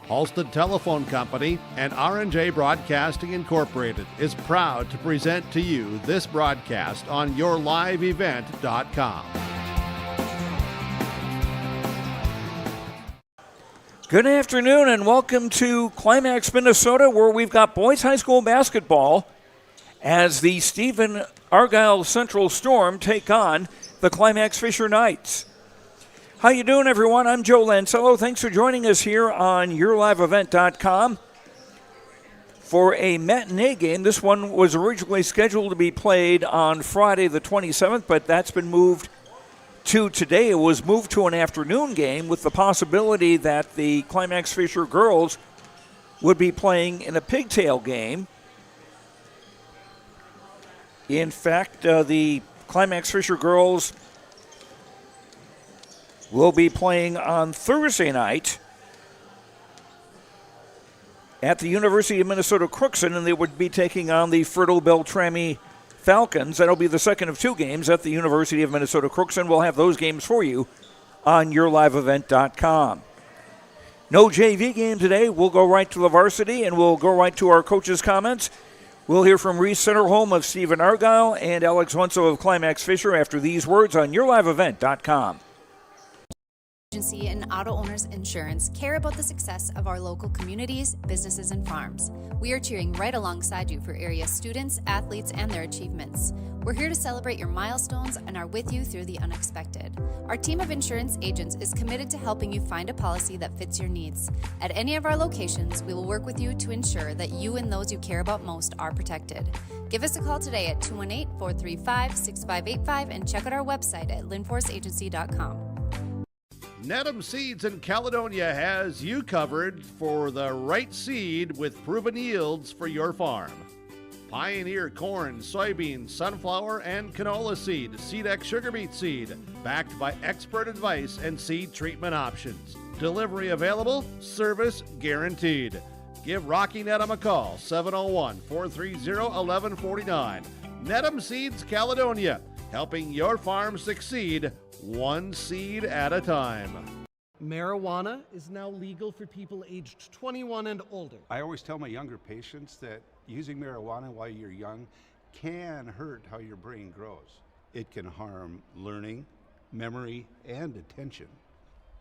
Halsted Telephone Company and R&J Broadcasting Incorporated is proud to present to you this broadcast on yourliveevent.com. Good afternoon and welcome to Climax, Minnesota, where we've got boys high school basketball as the Stephen-Argyle Central Storm take on the Climax-Fisher Knights. How you doing, everyone? I'm Joe Lancello. Thanks for joining us here on yourliveevent.com for a matinee game. This one was originally scheduled to be played on Friday the 27th, but that's been moved to today. It was moved to an afternoon game with the possibility that the Climax-Fisher girls would be playing in a pigtail game. In fact, the Climax-Fisher girls will be playing on Thursday night at the University of Minnesota Crookston, and they would be taking on the Fertile Beltrami Falcons. That'll be the second of two games at the University of Minnesota Crookston. We'll have those games for you on yourliveevent.com. No JV game today. We'll go right to the varsity, and we'll go right to our coaches' comments. We'll hear from Reese Centerholm of Stephen-Argyle and Alex Hunso of Climax-Fisher after these words on yourliveevent.com. Agency and Auto Owners Insurance care about the success of our local communities, businesses, and farms. We are cheering right alongside you for area students, athletes, and their achievements. We're here to celebrate your milestones and are with you through the unexpected. Our team of insurance agents is committed to helping you find a policy that fits your needs. At any of our locations, we will work with you to ensure that you and those you care about most are protected. Give us a call today at 218-435-6585 and check out our website at linforceagency.com. Nedham Seeds in Caledonia has you covered for the right seed with proven yields for your farm. Pioneer corn, soybean, sunflower, and canola seed, Seedex sugar beet seed, backed by expert advice and seed treatment options. Delivery available, service guaranteed. Give Rocky Nedham a call, 701-430-1149. Nedham Seeds Caledonia, helping your farm succeed one seed at a time. Marijuana is now legal for people aged 21 and older. I always tell my younger patients that using marijuana while you're young can hurt how your brain grows. It can harm learning, memory, and attention.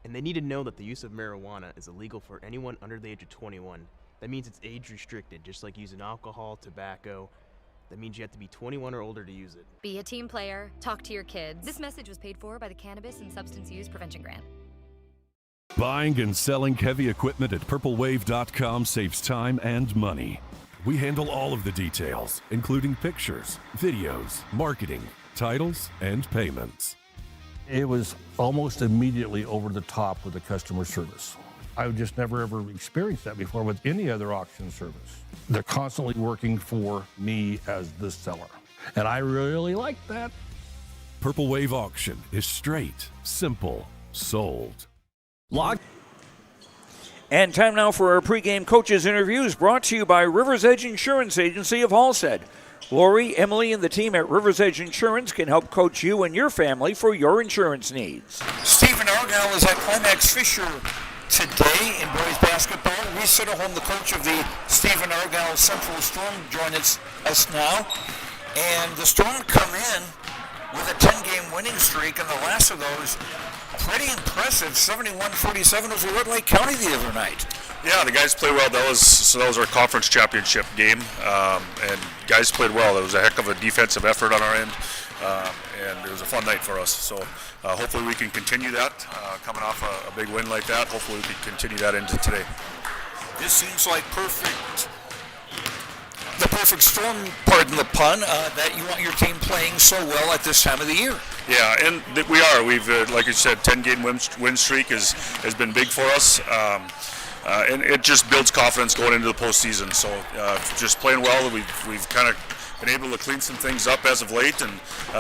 And they need to know that the use of marijuana is illegal for anyone under the age of 21. That means it's age restricted, just like using alcohol, tobacco. That means you have to be 21 or older to use it. Be a team player. Talk to your kids. This message was paid for by the Cannabis and Substance Use Prevention Grant. Buying and selling heavy equipment at purplewave.com saves time and money. We handle all of the details, including pictures, videos, marketing, titles, and payments. It was almost immediately over the top with the customer service. I've just never ever experienced that before with any other auction service. They're constantly working for me as the seller, and I really like that. Purple Wave Auction is straight, simple, sold. And time now for our pregame coaches interviews brought to you by River's Edge Insurance Agency of Halsted. Lori, Emily, and the team at River's Edge Insurance can help coach you and your family for your insurance needs. Stephen-Argyle is at Climax-Fisher today in boys basketball. Reese Centerholm, the coach of the Stephen-Argyle Central Storm, joins us now. And the Storm come in with a 10-game winning streak, and the last of those pretty impressive. 71-47 was Red Lake County the other night. Yeah, the guys played well. That was our conference championship game, and guys played well. It was a heck of a defensive effort on our end, and it was a fun night for us. So hopefully we can continue that, coming off a big win like that. Hopefully we can continue that into today. This seems like the perfect storm, pardon the pun, that you want your team playing so well at this time of the year. Yeah, and we are. We've, like you said, 10-game win streak has been big for us. And it just builds confidence going into the postseason. So just playing well, we've kind of been able to clean some things up as of late, and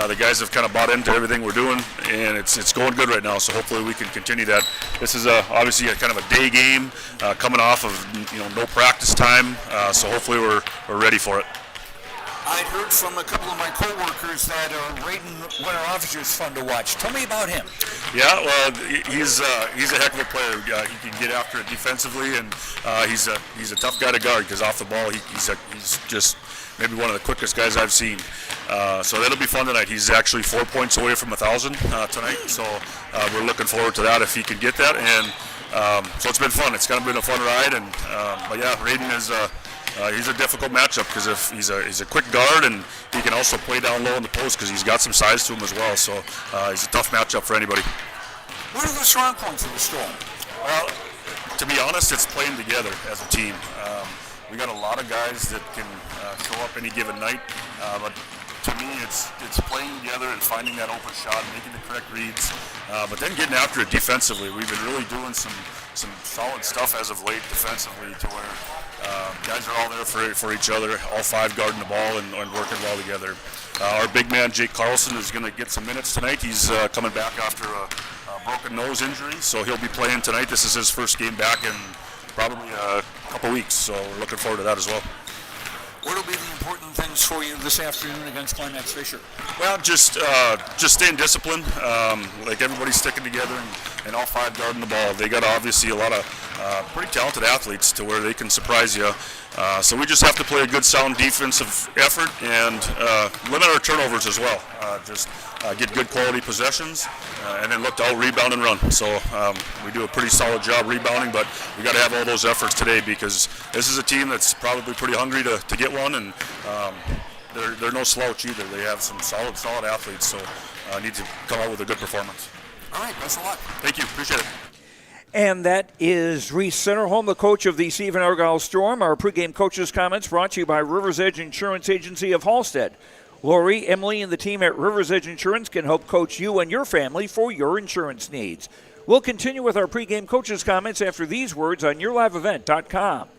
the guys have kind of bought into everything we're doing, and it's going good right now. So hopefully we can continue that. This is obviously a kind of a day game coming off of no practice time. So hopefully we're ready for it. I'd heard from a couple of my coworkers that Raiden Winter Officer is fun to watch. Tell me about him. Yeah, well, he's a heck of a player. He can get after it defensively, and he's a tough guy to guard because off the ball he's just maybe one of the quickest guys I've seen. So that'll be fun tonight. He's actually 4 points away from 1,000 tonight, so we're looking forward to that if he can get that. And so it's been fun. It's kind of been a fun ride, and but yeah, Raiden is. He's a difficult matchup because if he's a quick guard, and he can also play down low in the post because he's got some size to him as well. So he's a tough matchup for anybody. What are the strong points of the Storm? Well, to be honest, it's playing together as a team. We got a lot of guys that can show up any given night, but to me, it's playing together and finding that open shot, making the correct reads, but then getting after it defensively. We've been really doing some solid stuff as of late defensively, to where guys are all there for each other, all five guarding the ball and working well together. Our big man, Jake Carlson, is going to get some minutes tonight. He's coming back after a broken nose injury, so he'll be playing tonight. This is his first game back in probably a couple weeks, so we're looking forward to that as well. What will be the important things for you this afternoon against Climax-Fisher? Well, just staying disciplined. Like everybody's sticking together and all five guarding the ball. They got obviously a lot of pretty talented athletes to where they can surprise you. So we just have to play a good, sound defensive effort and limit our turnovers as well. Just get good quality possessions and then look to out-rebound and run. So we do a pretty solid job rebounding, but we got to have all those efforts today because this is a team that's probably pretty hungry to get one, and they're no slouch either. They have some solid athletes, so need to come out with a good performance. All right, best of luck. Thank you, appreciate it. And that is Reese Centerholm, the coach of the Stephen-Argyle Storm. Our pregame coaches' comments brought to you by Rivers Edge Insurance Agency of Hallstead. Lori, Emily, and the team at Rivers Edge Insurance can help coach you and your family for your insurance needs. We'll continue with our pregame coaches' comments after these words on YourLiveEvent.com.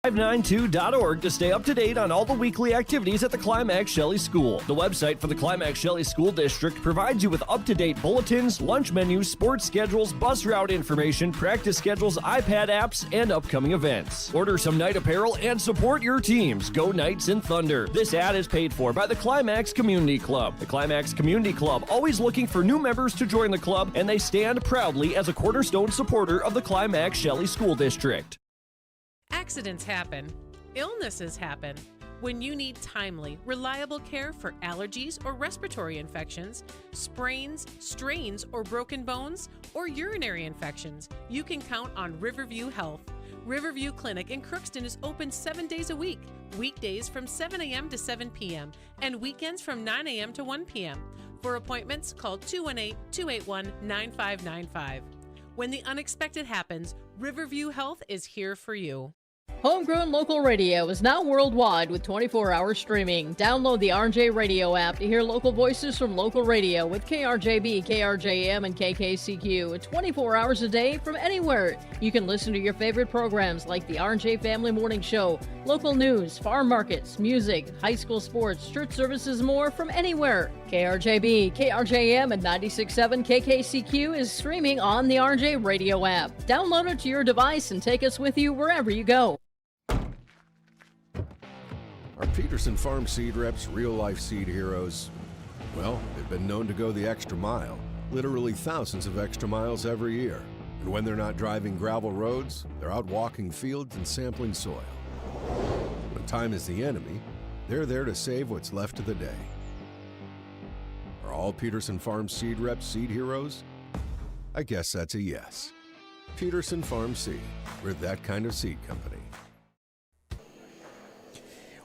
592.org to stay up to date on all the weekly activities at the Climax Shelley School. The website for the Climax Shelley School District provides you with up-to-date bulletins, lunch menus, sports schedules, bus route information, practice schedules, iPad apps, and upcoming events. Order some night apparel and support your teams. Go Knights and Thunder. This ad is paid for by the Climax Community Club. The Climax Community Club, always looking for new members to join the club, and they stand proudly as a cornerstone supporter of the Climax Shelley School District. Accidents happen. Illnesses happen. When you need timely, reliable care for allergies or respiratory infections, sprains, strains, or broken bones, or urinary infections, you can count on Riverview Health. Riverview Clinic in Crookston is open 7 days a week, weekdays from 7 a.m. to 7 p.m., and weekends from 9 a.m. to 1 p.m. For appointments, call 218-281-9595. When the unexpected happens, Riverview Health is here for you. Homegrown Local Radio is now worldwide with 24-hour streaming. Download the RJ Radio app to hear local voices from local radio with KRJB, KRJM, and KKCQ 24 hours a day from anywhere. You can listen to your favorite programs like the RJ Family Morning Show, local news, farm markets, music, high school sports, church services, more from anywhere. KRJB, KRJM, and 96.7 KKCQ is streaming on the RJ Radio app. Download it to your device and take us with you wherever you go. Our Peterson Farm seed reps, real-life seed heroes, well, they've been known to go the extra mile, literally thousands of extra miles every year. And when they're not driving gravel roads, they're out walking fields and sampling soil. When time is the enemy, they're there to save what's left of the day. Are all Peterson Farm seed reps seed heroes? I guess that's a yes. Peterson Farm Seed, we're that kind of seed company.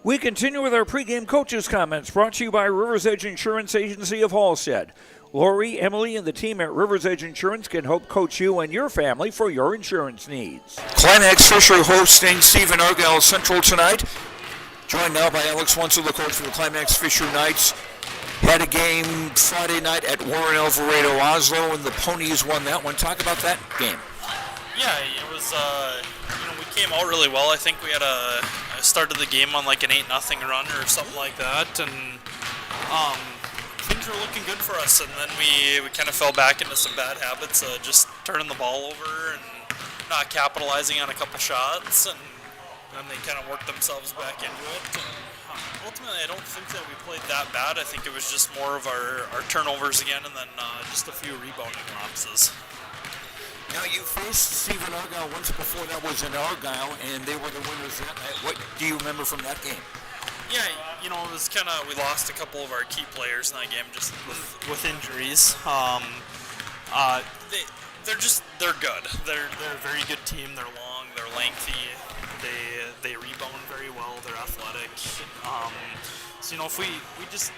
We continue with our pregame coaches' comments brought to you by Rivers Edge Insurance Agency of Hallstead. Lori, Emily, and the team at Rivers Edge Insurance can help coach you and your family for your insurance needs. Climax-Fisher hosting Stephen-Argyle Central tonight. Joined now by Alex Wenzel, the coach for the Climax-Fisher Knights. Had a game Friday night at Warren Alvarado Oslo, and the Ponies won that one. Talk about that game. Yeah, it was, we came out really well. I think we had started the game on like an 8-0 run or something like that, and things were looking good for us, and then we kind of fell back into some bad habits, just turning the ball over and not capitalizing on a couple shots, and then they kind of worked themselves back into it. And, Ultimately, I don't think that we played that bad. I think it was just more of our turnovers again, and then just a few rebounding lapses. Now, you faced Stephen-Argyle once before. That was in Argyle, and they were the winners that night. What do you remember from that game? Yeah, you know, it was kind of, we lost a couple of our key players in that game just with injuries. They're good. They're a very good team. They're long, they're lengthy. They rebound very well. They're athletic. So, you know, if we just,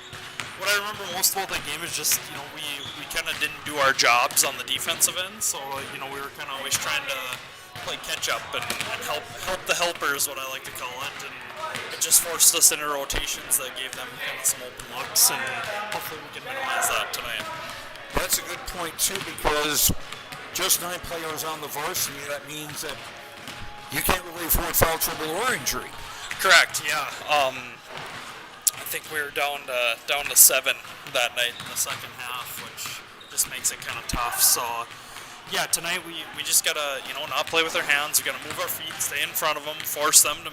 what I remember most about that game is just, you know, we kind of didn't do our jobs on the defensive end. So, you know, we were kind of always trying to play catch up and help the helpers, what I like to call it. And it just forced us into rotations that gave them kind of some open looks, and hopefully we can minimize that tonight. That's a good point, too, because just 9 players on the varsity, that means that you can't really afford foul trouble or injury. Correct, yeah. I think we were down to 7 that night in the second half, which just makes it kind of tough. So, yeah, tonight we just got to, you know, not play with our hands. We got to move our feet, stay in front of them, force them to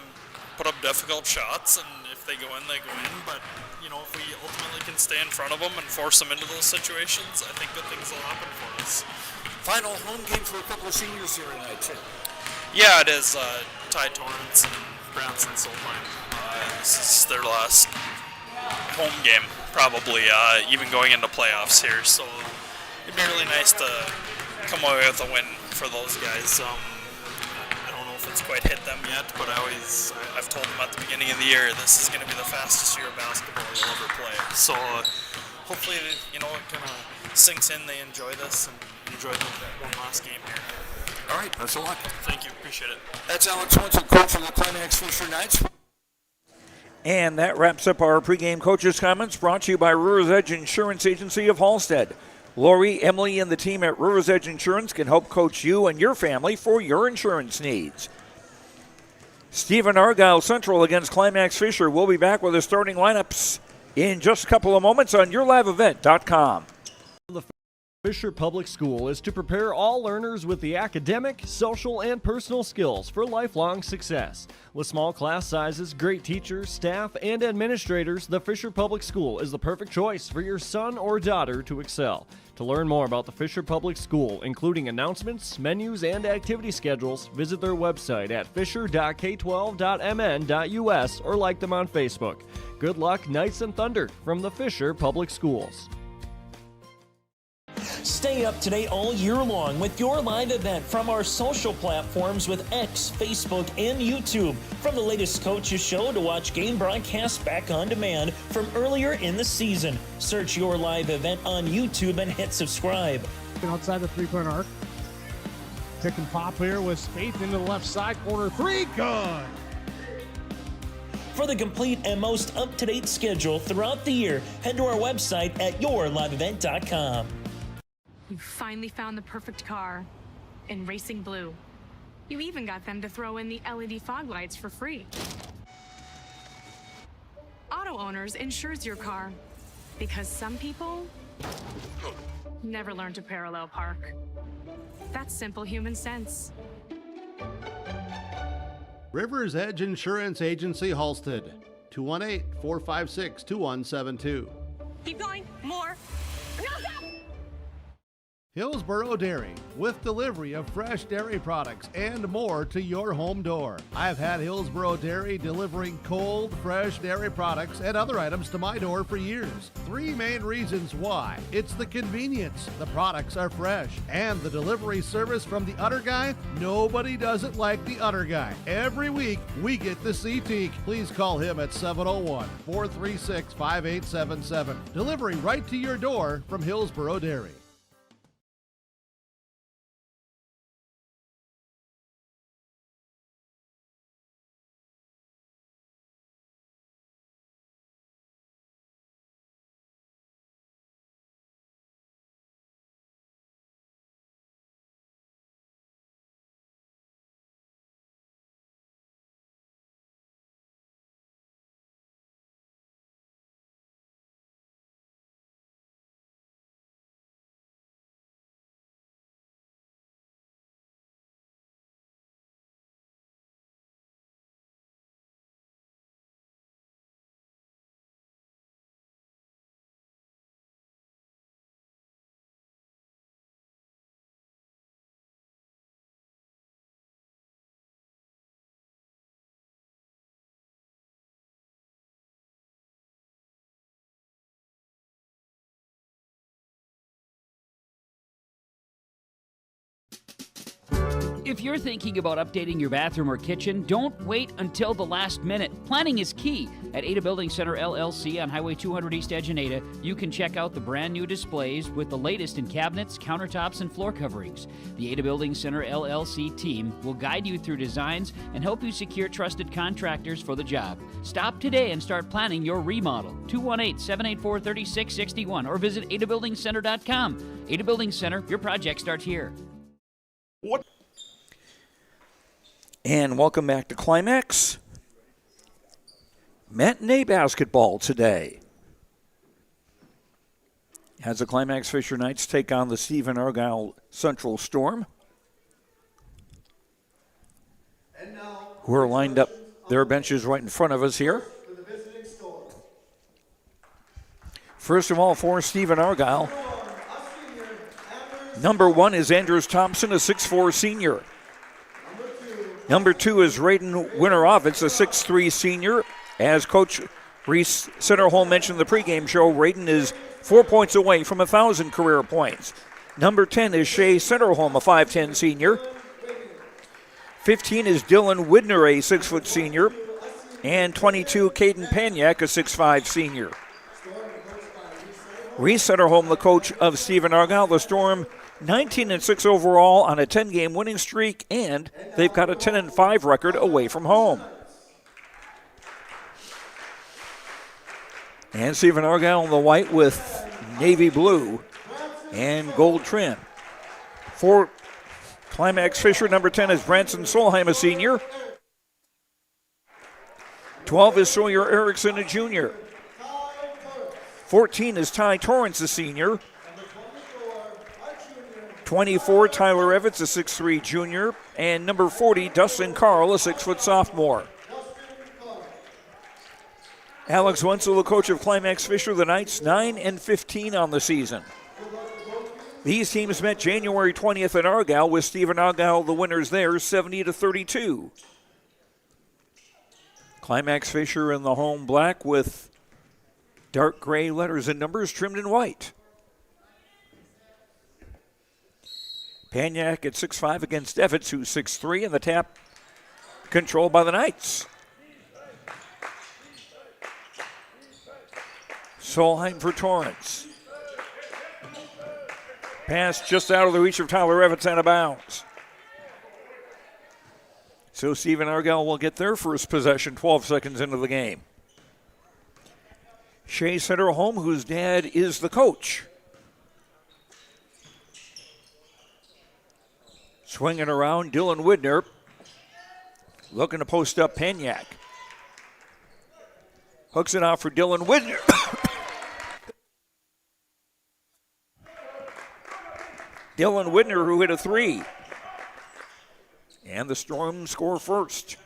put up difficult shots, and if they go in, they go in. But, you know, if we ultimately can stay in front of them and force them into those situations, I think good things will happen for us. Final home game for a couple of seniors here tonight, too. Yeah, it is. Ty Torrance and Branson Solheim. This is their last home game, probably, even going into playoffs here. So it'd be really nice to come away with a win for those guys. I don't know if it's quite hit them yet, but I've told them at the beginning of the year, this is going to be the fastest year of basketball you'll ever play. So hopefully, you know, it kind of sinks in, they enjoy this and enjoy the one last game here. All right, best of luck. Thank you, appreciate it. That's Alex Wenzel, coach of the Climax-Fisher Knights. And that wraps up our pregame coaches' comments, brought to you by River's Edge Insurance Agency of Hallstead. Lori, Emily, and the team at River's Edge Insurance can help coach you and your family for your insurance needs. Stephen-Argyle Central against Climax-Fisher. We'll be back with the starting lineups in just a couple of moments on YourLiveEvent.com. Fisher Public School is to prepare all learners with the academic, social, and personal skills for lifelong success. With small class sizes, great teachers, staff, and administrators, the Fisher Public School is the perfect choice for your son or daughter to excel. To learn more about the Fisher Public School, including announcements, menus, and activity schedules, visit their website at fisher.k12.mn.us or like them on Facebook. Good luck, Knights and Thunder, from the Fisher Public Schools. Stay up to date all year long with your live event from our social platforms with X, Facebook, and YouTube. From the latest coaches show to watch game broadcasts back on demand from earlier in the season. Search your live event on YouTube and hit subscribe. Outside the three-point arc. Pick and pop here with Spaeth into the left side corner. 3, good. For the complete and most up-to-date schedule throughout the year, head to our website at YourLiveEvent.com. You finally found the perfect car in racing blue. You even got them to throw in the LED fog lights for free. Auto Owners insures your car because some people never learn to parallel park. That's simple human sense. River's Edge Insurance Agency, Halstead, 218-456-2172. Keep going, more. Hillsboro Dairy, with delivery of fresh dairy products and more to your home door. I've had Hillsboro Dairy delivering cold, fresh dairy products and other items to my door for years. 3 main reasons why. It's the convenience, the products are fresh, and the delivery service from the Udder Guy. Nobody does it like the Udder Guy. Every week, we get to see Teak. Please call him at 701-436-5877. Delivery right to your door from Hillsboro Dairy. If you're thinking about updating your bathroom or kitchen, don't wait until the last minute. Planning is key. At Ada Building Center LLC on Highway 200 East Edge in Ada, you can check out the brand new displays with the latest in cabinets, countertops, and floor coverings. The Ada Building Center LLC team will guide you through designs and help you secure trusted contractors for the job. Stop today and start planning your remodel. 218-784-3661 or visit adabuildingcenter.com. Ada Building Center, your project starts here. What? And welcome back to Climax. Matinee basketball today, as the Climax-Fisher Knights take on the Stephen-Argyle Central Storm, who are lined up their benches right in front of us here. First of all, for Stephen-Argyle, number 1 is Andrews Thompson, a 6'4 senior. Number 2 is Raiden Winterovitz, a 6'3 senior. As Coach Reese Centerholm mentioned in the pregame show, Raiden is 4 points away from 1,000 career points. Number 10 is Shea Centerholm, a 5'10 senior. 15 is Dylan Widner, a 6' senior. And 22, Caden Paniak, a 6'5 senior. Reese Centerholm, the coach of Stephen-Argyle, the Storm 19-6 overall on a 10-game winning streak, and they've got a 10-5 record away from home. And Stephen-Argyle in the white with navy blue and gold trim. For Climax-Fisher, number 10 is Branson Solheim, a senior. 12 is Sawyer Erickson, a junior. 14 is Ty Torrance, a senior. 24, Tyler Evans, a 6'3 junior. And number 40, Dustin Carl, a 6' sophomore. Alex Wenzel, the coach of Climax-Fisher, the Knights 9-15 on the season. These teams met January 20th in Argyle, with Stephen-Argyle the winners there, 70-32. Climax-Fisher in the home black with dark gray letters and numbers trimmed in white. Paniak at 6'5 against Evans, who's 6'3, and the tap controlled by the Knights. Solheim for Torrance. Pass just out of the reach of Tyler Evans, out of bounds. So Stephen-Argyle will get their first possession 12 seconds into the game. Shea Centerholm, whose dad is the coach. Swinging around, Dylan Widner looking to post up Paniak. Hooks it out for Dylan Widner. Dylan Widner, who hit a 3. And the Storm score first.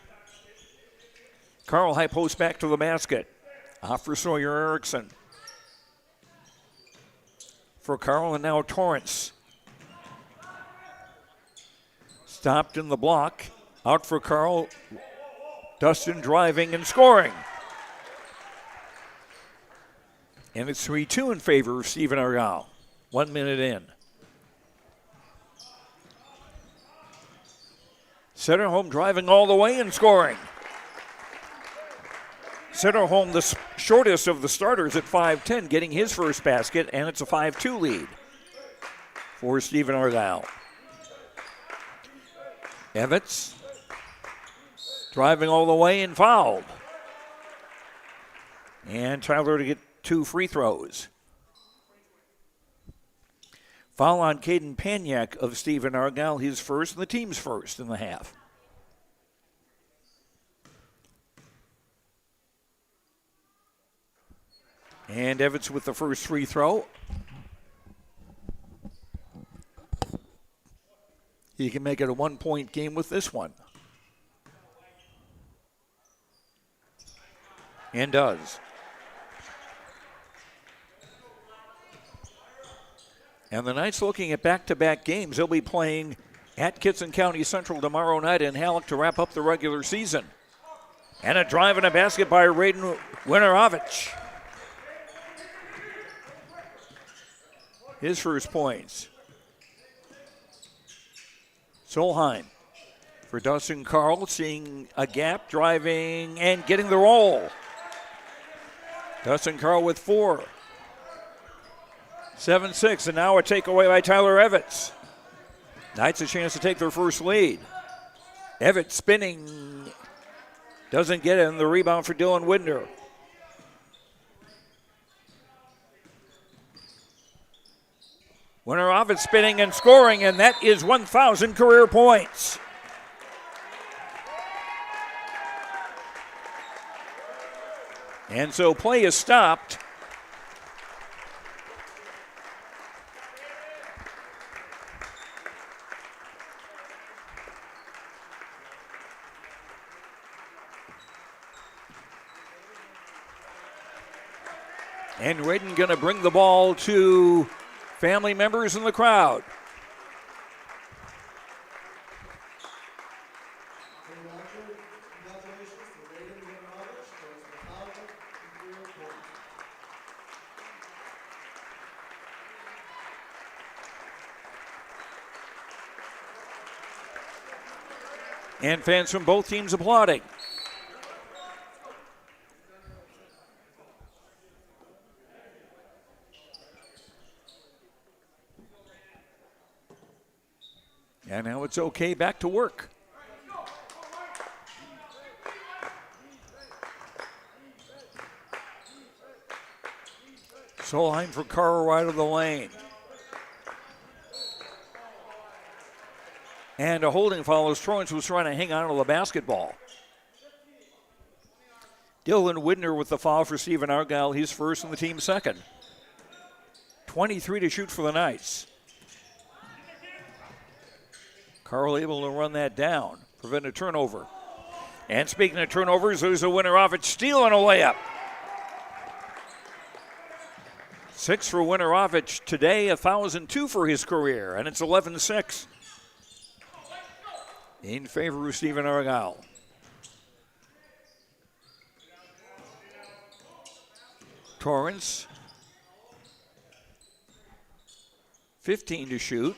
Carl high post back to the basket. Off for Sawyer Erickson. For Carl, and now Torrance. Stopped in the block. Out for Carl. Dustin driving and scoring. And it's 3-2 in favor of Stephen-Argyle. 1 minute in. Centerholm driving all the way and scoring. Centerholm, the shortest of the starters at 5'10", getting his first basket, and it's a 5-2 lead for Stephen-Argyle. Evans driving all the way and fouled. And Tyler to get 2 free throws. Foul on Caden Paniak of Stephen-Argyle, his first and the team's first in the half. And Evans with the first free throw. He can make it a 1-point game with this one. And does. And the Knights looking at back-to-back games. They'll be playing at Kitson County Central tomorrow night in Halleck to wrap up the regular season. And a drive and a basket by Raiden Winterovitz. His first points. Solheim for Dustin Carl, seeing a gap, driving, and getting the roll. Dustin Carl with 4. 7-6, and now a takeaway by Tyler Evans. Knights a chance to take their first lead. Evans spinning, doesn't get it, and the rebound for Dylan Widner. Winterovich spinning and scoring, and that is 1,000 career points. And so play is stopped. And Radin going to bring the ball to family members in the crowd. And fans from both teams applauding. And now it's okay, back to work. Solheim for Carl right of the lane. And a holding foul as Torrance was trying to hang on to the basketball. Dylan Widner with the foul for Stephen-Argyle. He's first and the team second. 23 to shoot for the Knights. Carl able to run that down, prevent a turnover. And speaking of turnovers, there's a Winterovich stealing a layup. 6 for Winterovich today, 1,002 for his career, and it's 11-6 in favor of Stephen-Argyle. Torrance, 15 to shoot.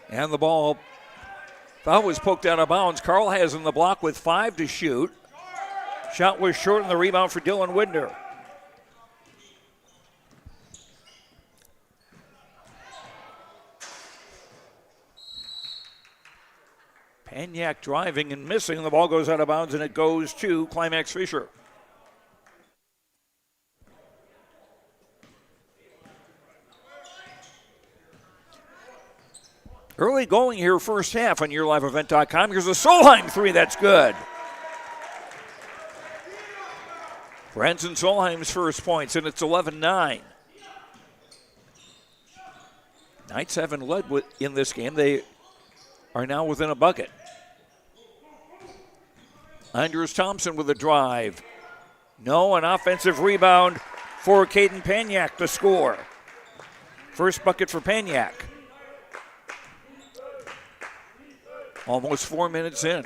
And the ball, that was poked out of bounds. Carl has in the block with 5 to shoot. Shot was short and the rebound for Dylan Widner. Paniak driving and missing. The ball goes out of bounds and it goes to Climax-Fisher. Early going here, first half on YourLiveEvent.com. Here's a Solheim three, that's good. Branson Solheim's first points, and it's 11-9. Knights haven't led in this game. They are now within a bucket. Andrews Thompson with a drive. No, an offensive rebound for Caden Paniak to score. First bucket for Paniak. Almost 4 minutes in.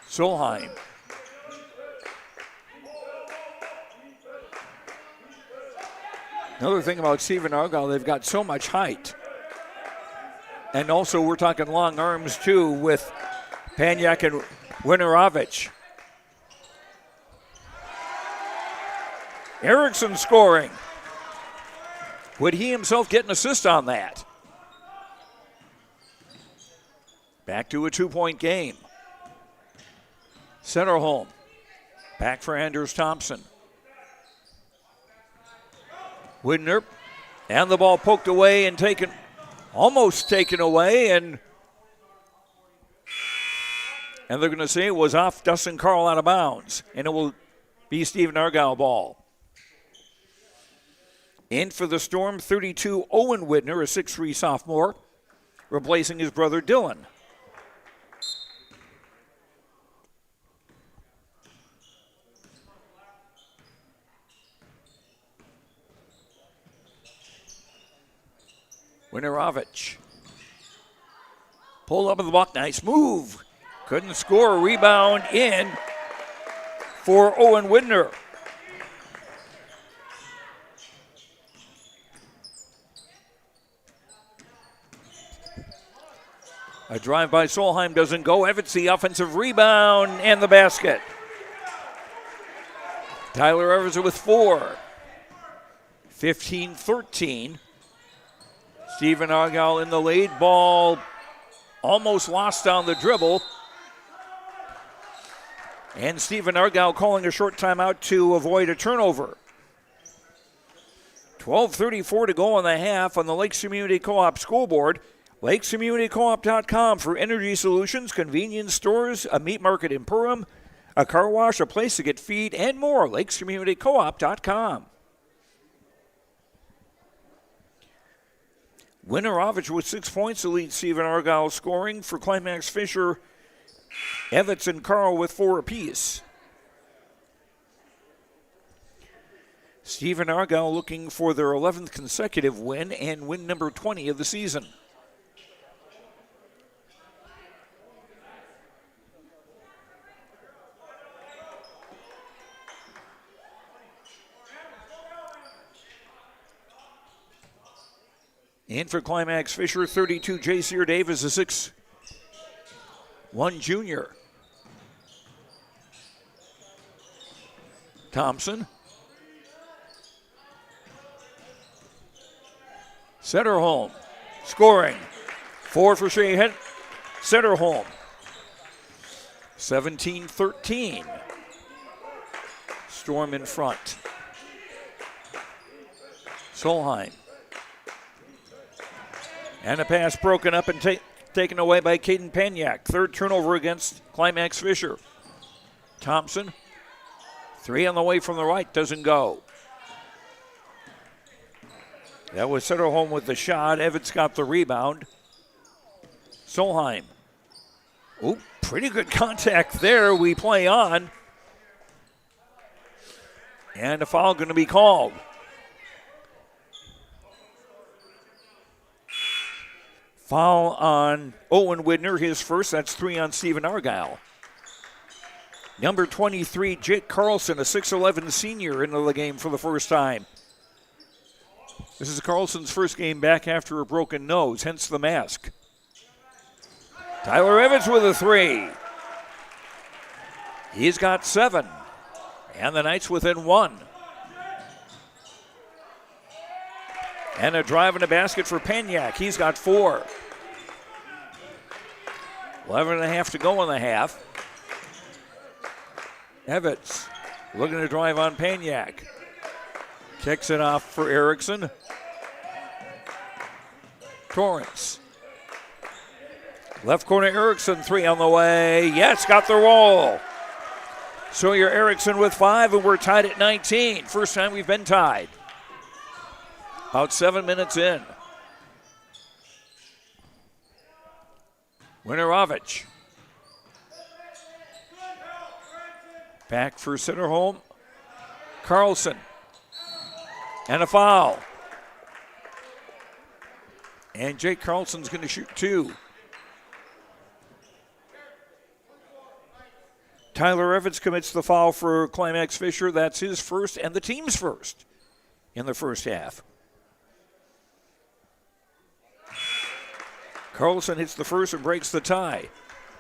Solheim. Another thing about Stephen-Argyle, they've got so much height. And also we're talking long arms too with Paniak and Winterovich. Erickson scoring. Would he himself get an assist on that? Back to a 2-point game. Centerholm. Back for Andrews Thompson. Widner. And the ball poked away and taken, almost taken away. And they're going to say it was off Dustin Carl out of bounds. And it will be Stephen-Argyle ball. In for the Storm, 32, Owen Widner, a 6'3 sophomore, replacing his brother Dylan. Winterovich. Pulled up in the block, nice move. Couldn't score, rebound in for Owen Widner. A drive by Solheim doesn't go. Evans the offensive rebound and the basket. Tyler Evans with 4. 15-13. Stephen-Argyle in the lead. Ball almost lost on the dribble. And Stephen-Argyle calling a short timeout to avoid a turnover. 12:34 to go in the half on the Lakes Community Co-op scoreboard. LakesCommunityCoop.com for energy solutions, convenience stores, a meat market in Perham, a car wash, a place to get feed, and more. LakesCommunityCoop.com. Winorovich with 6 points to lead Stephen-Argyle scoring. For Climax-Fisher, Evans and Carl with 4 apiece. Stephen-Argyle looking for their 11th consecutive win and win number 20 of the season. In for Climax-Fisher, 32, J. Sear Davis, a 6'1" junior. Thompson. Setterholm scoring. 4 for Shea Setterholm. 17-13. Storm in front. Solheim. And a pass broken up and taken away by Caden Panyak. 3rd turnover against Climax-Fisher. Thompson. 3 on the way from the right. Doesn't go. That was Setterholm with the shot. Evans got the rebound. Solheim. Ooh, pretty good contact there. We play on. And a foul going to be called. Foul on Owen Widner, his first. That's 3 on Stephen-Argyle. Number 23, Jake Carlson, a 6'11" senior, into the game for the first time. This is Carlson's first game back after a broken nose, hence the mask. Tyler Evans with a 3. He's got 7. And the Knights within 1. And a drive and a basket for Panyak. He's got 4. 11.5 to go in the half. Evans looking to drive on Panyak. Kicks it off for Erickson. Torrance. Left corner Erickson, 3 on the way. Yes, got the roll. Sawyer Erickson with 5, and we're tied at 19. First time we've been tied. About 7 minutes in. Winorovich. Back for Setterholm. Carlson. And a foul. And Jake Carlson's going to shoot 2. Tyler Evans commits the foul for Climax-Fisher. That's his first and the team's first in the first half. Carlson hits the first and breaks the tie.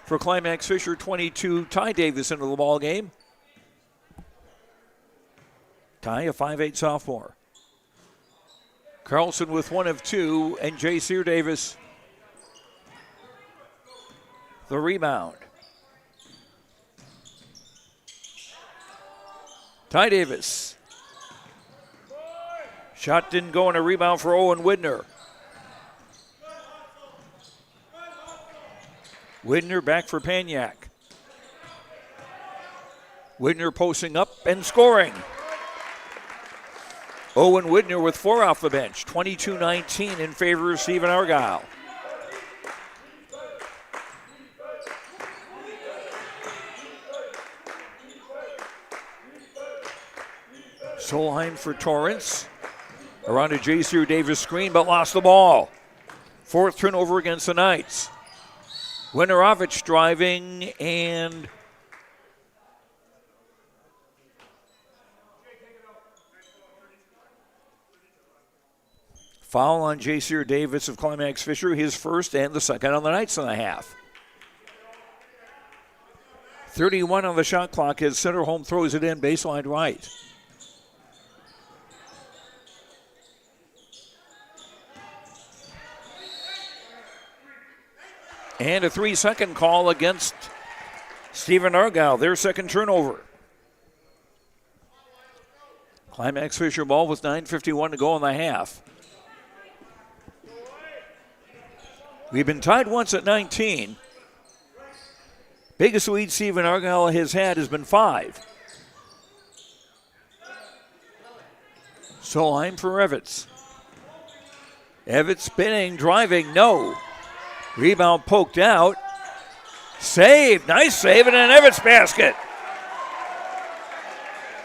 For Climax-Fisher, 22, Ty Davis into the ball game. Ty, a 5'8" sophomore. Carlson with 1 of 2, and J. Sear Davis the rebound. Ty Davis. Shot didn't go, and a rebound for Owen Widner. Widner back for Panyak. Widner posting up and scoring. Owen Widner with 4 off the bench. 22-19 in favor of Stephen-Argyle. Solheim for Torrance. Around a J. Sear Davis screen, but lost the ball. 4th turnover against the Knights. Winorovich driving and Foul on J.C. Davis of Climax-Fisher, his first and the second on the Knights in the half. 31 on the shot clock as Centerholm throws it in baseline right. And a 3-second call against Stephen-Argyle, their second turnover. Climax-Fisher ball with 9:51 to go in the half. We've been tied once at 19. Biggest lead Stephen-Argyle has had has been 5. Solheim for Evitz. Evitz spinning, driving, no. Rebound poked out. Save, nice save, and an Evitz basket.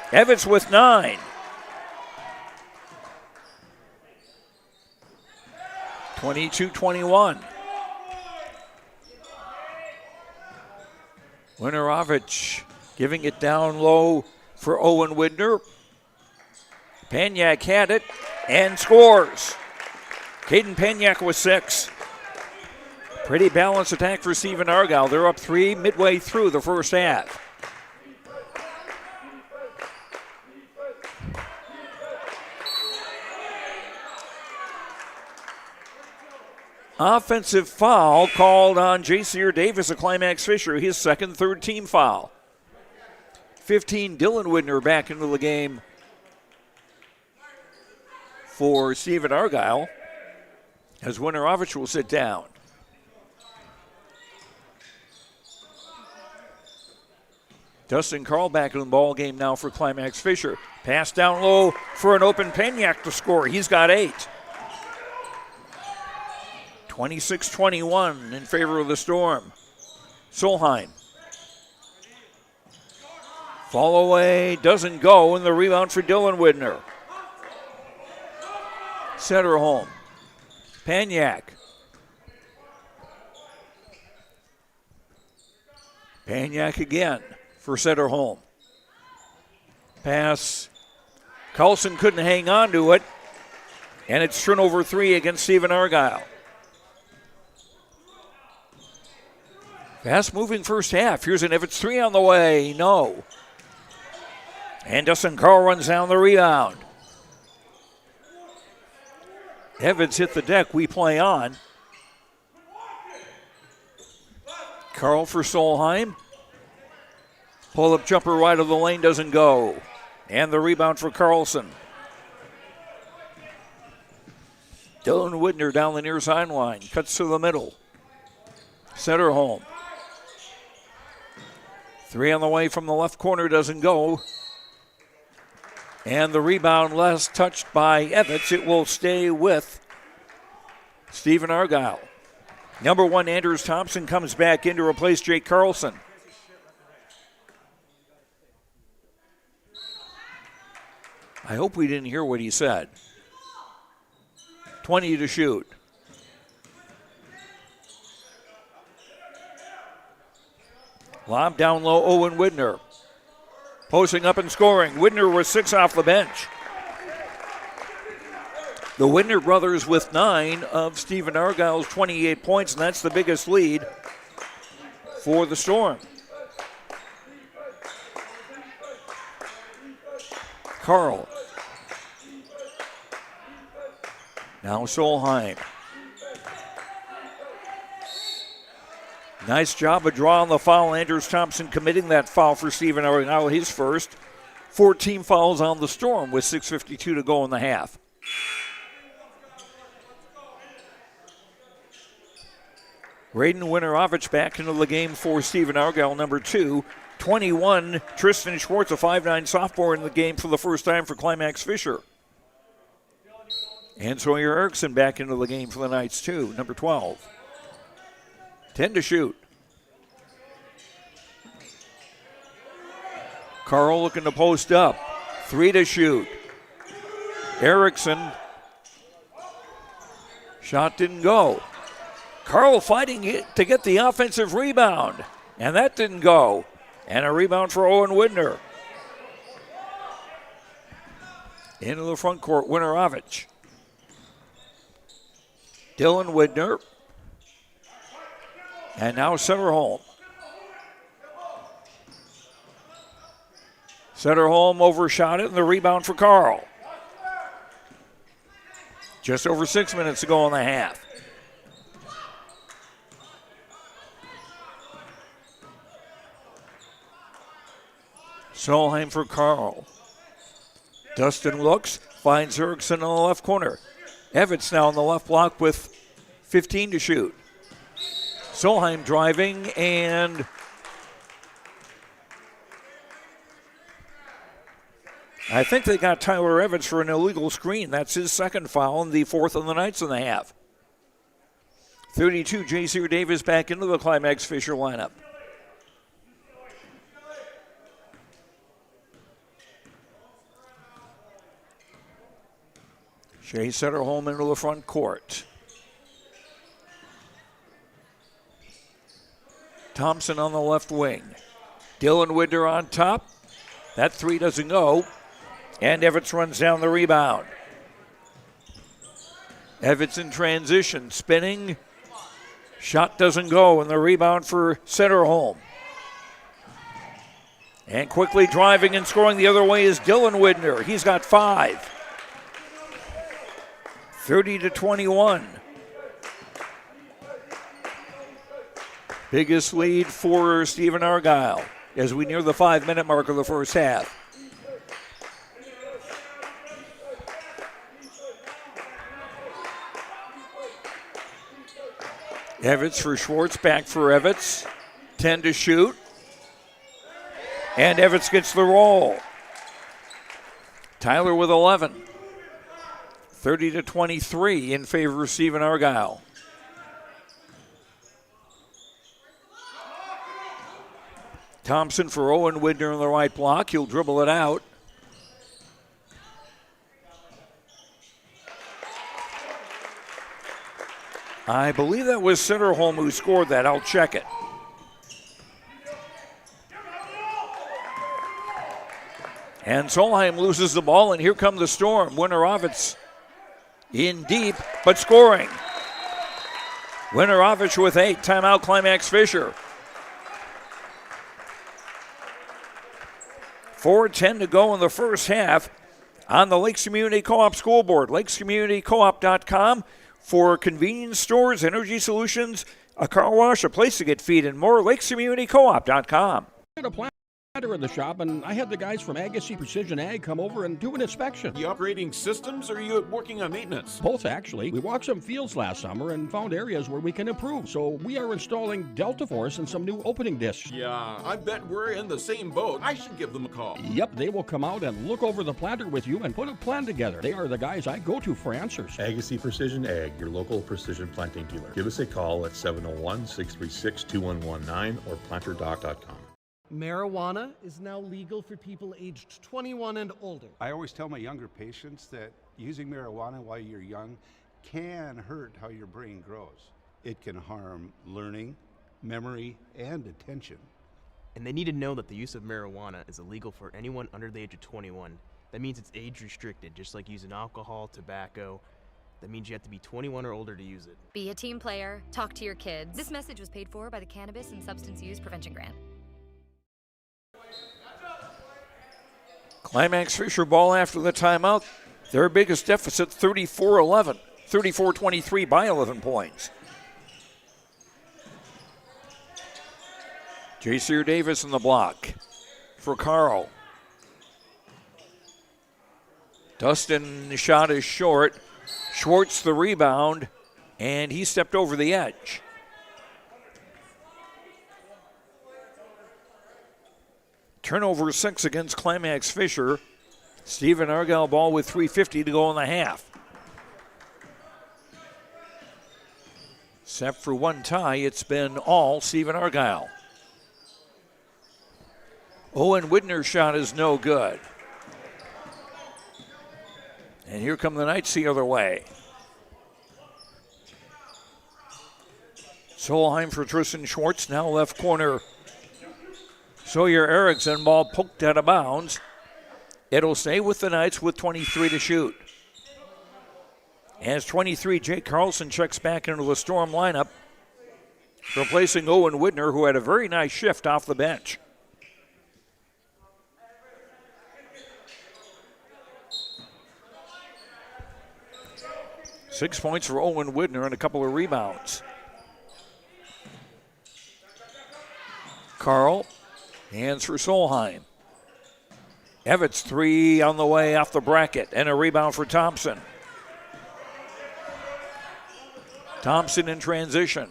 Evitz with 9. (22-21). Winorovich giving it down low for Owen Widner. Paniak had it and scores. Caden Paniak with 6. Pretty balanced attack for Stephen-Argyle. They're up 3 midway through the first half. Offensive foul called on J.C. Davis of Climax-Fisher, his second, third team foul. 15, Dylan Widner back into the game for Stephen-Argyle as Winorovich will sit down. Dustin Carl back in the ball game now for Climax-Fisher. Pass down low for an open Paniak to score. He's got 8. 26-21 in favor of the Storm. Solheim. Fall away, doesn't go, and the rebound for Dylan Widner. Centerholm. Paniak. Paniak again for Centerholm. Pass. Carlson couldn't hang on to it, and it's turnover 3 against Stephen-Argyle. Fast moving first half. Here's an Evitz 3 on the way. No. And Dustin Carl runs down the rebound. Evans hit the deck. We play on. Carl for Solheim. Pull-up jumper right of the lane doesn't go. And the rebound for Carlson. Dylan Widner down the near sideline. Cuts to the middle. Centerholm. 3 on the way from the left corner doesn't go. And the rebound last touched by Evitz. It will stay with Stephen-Argyle. Number 1, Anders Thompson comes back in to replace Jake Carlson. I hope we didn't hear what he said. 20 to shoot. Lob down low, Owen Widner. Posting up and scoring. Widner with 6 off the bench. The Widner brothers with 9 of Stephen-Argyle's 28 points, and that's the biggest lead for the Storm. Carl. Now Solheim. Nice job of drawing the foul. Anders Thompson committing that foul for Stephen-Argyle, his first. 14 fouls on the Storm with 6:52 to go in the half. Braden Winorovich back into the game for Stephen-Argyle, number 2. 21, Tristan Schwartz, a 5'9 sophomore in the game for the first time for Climax-Fisher. And Sawyer Erickson back into the game for the Knights, too, number 12. 10 to shoot. Carl looking to post up. 3 to shoot. Erickson. Shot didn't go. Carl fighting to get the offensive rebound. And that didn't go. And a rebound for Owen Widner. Into the front court, Winorovich. Dylan Widner. And now Setterholm. Setterholm overshot it, and the rebound for Carl. Just over 6 minutes to go in the half. Solheim for Carl. Dustin looks, finds Erickson in the left corner. Evans now on the left block with 15 to shoot. Solheim driving, and I think they got Tyler Evans for an illegal screen. That's his second foul and the fourth of the Knights in the half. 32, J.C. Davis back into the Climax-Fisher lineup. Shea Setterholm into the front court. Thompson on the left wing. Dylan Widner on top. That three doesn't go. And Evans runs down the rebound. Evans in transition, spinning. Shot doesn't go, and the rebound for Setterholm. And quickly driving and scoring the other way is Dylan Widner. He's got 5. 30-21. Biggest lead for Stephen-Argyle as we near the 5-minute mark of the first half. Evans for Schwartz, back for Evans. 10 to shoot. And Evans gets the roll. Tyler with 11. 30-23 in favor of Stephen-Argyle. Thompson for Owen Widner in the right block. He'll dribble it out. I believe that was Setterholm who scored that. I'll check it. And Solheim loses the ball, and here come the Storm. Winorovitz in deep, but scoring. Winorovitz with 8. Timeout, Climax-Fisher. 4:10 to go in the first half on the Lakes Community Co-op scoreboard. lakescommunitycoop.com for convenience stores, energy solutions, a car wash, a place to get feed, and more. lakescommunitycoop.com. In the shop, and I had the guys from Agassi Precision Ag come over and do an inspection. You upgrading systems, or are you working on maintenance? Both, actually. We walked some fields last summer and found areas where we can improve. So we are installing Delta Force and some new opening discs. Yeah, I bet we're in the same boat. I should give them a call. Yep, they will come out and look over the planter with you and put a plan together. They are the guys I go to for answers. Agassi Precision Ag, your local precision planting dealer. Give us a call at 701-636-2119 or planterdoc.com. Marijuana is now legal for people aged 21 and older. I always tell my younger patients that using marijuana while you're young can hurt how your brain grows. It can harm learning, memory, and attention. And they need to know that the use of marijuana is illegal for anyone under the age of 21. That means it's age restricted, just like using alcohol, tobacco. That means you have to be 21 or older to use it. Be a team player. Talk to your kids. This message was paid for by the Cannabis and Substance Use Prevention Grant. Climax-Fisher ball after the timeout. Their biggest deficit, 34-11. 34-23 by 11 points. J.C. Davis in the block for Carl. Dustin shot is short. Schwartz the rebound, and he stepped over the edge. Turnover 6 against Climax-Fisher. Stephen-Argyle ball with 3:50 to go in the half. Except for one tie, it's been all Stephen-Argyle. Owen Widner's shot is no good. And here come the Knights the other way. Solheim for Tristan Schwartz, now left corner. Sawyer Erickson, ball poked out of bounds. It'll stay with the Knights with 23 to shoot. As 23, Jake Carlson checks back into the Storm lineup, replacing Owen Widner, who had a very nice shift off the bench. Six points for Owen Widner and a couple of rebounds. Carl, hands for Solheim. Evans, three on the way off the bracket, and a rebound for Thompson. Thompson in transition.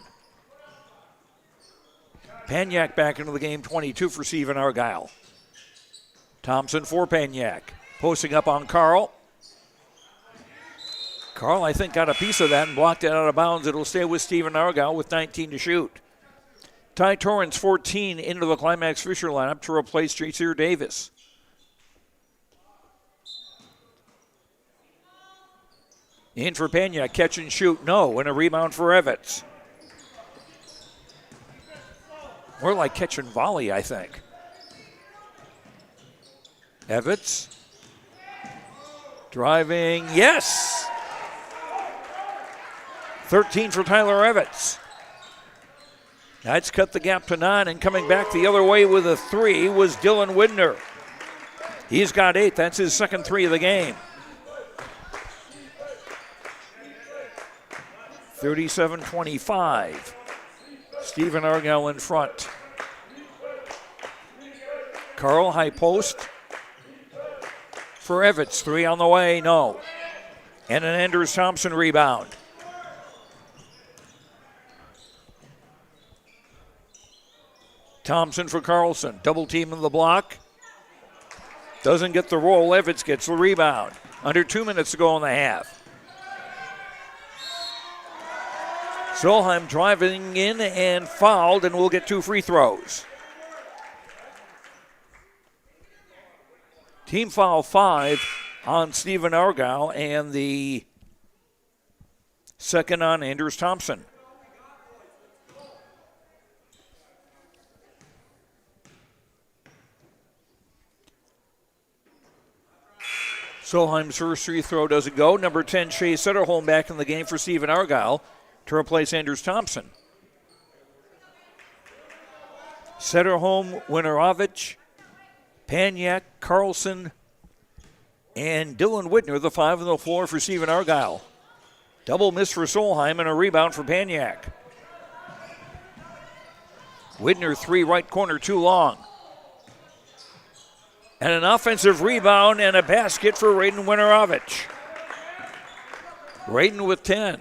Paniak back into the game, 22 for Stephen-Argyle. Thompson for Paniak. Posting up on Carl. Carl, I think, got a piece of that and blocked it out of bounds. It'll stay with Stephen-Argyle with 19 to shoot. Ty Torrance, 14, into the Climax-Fisher lineup to replace J.C. Davis. In for Pena, catch and shoot, no, and a rebound for Evans. More like catch and volley, I think. Evans, driving, yes! 13 for Tyler Evans. That's cut the gap to 9, and coming back the other way with a 3 was Dylan Widner. He's got 8, that's his second 3 of the game. 37-25. Stephen-Argyle in front. Carl, high post for Evans. 3 on the way, no. And an Anders Thompson rebound. Thompson for Carlson. Double team in the block. Doesn't get the roll. Evans gets the rebound. Under 2 minutes to go in the half. Solheim driving in and fouled, and will get 2 free throws. Team foul 5 on Stephen-Argyle, and the second on Anders Thompson. Solheim's first free throw doesn't go. Number 10, Shea Sederholm back in the game for Stephen-Argyle to replace Anders Thompson. Sederholm, Winorovich, Paniak, Carlson, and Dylan Widner, the 5 on the floor for Stephen-Argyle. Double miss for Solheim and a rebound for Paniak. Widner, 3 right corner, too long. And an offensive rebound and a basket for Raiden Winorovich. Raiden with 10.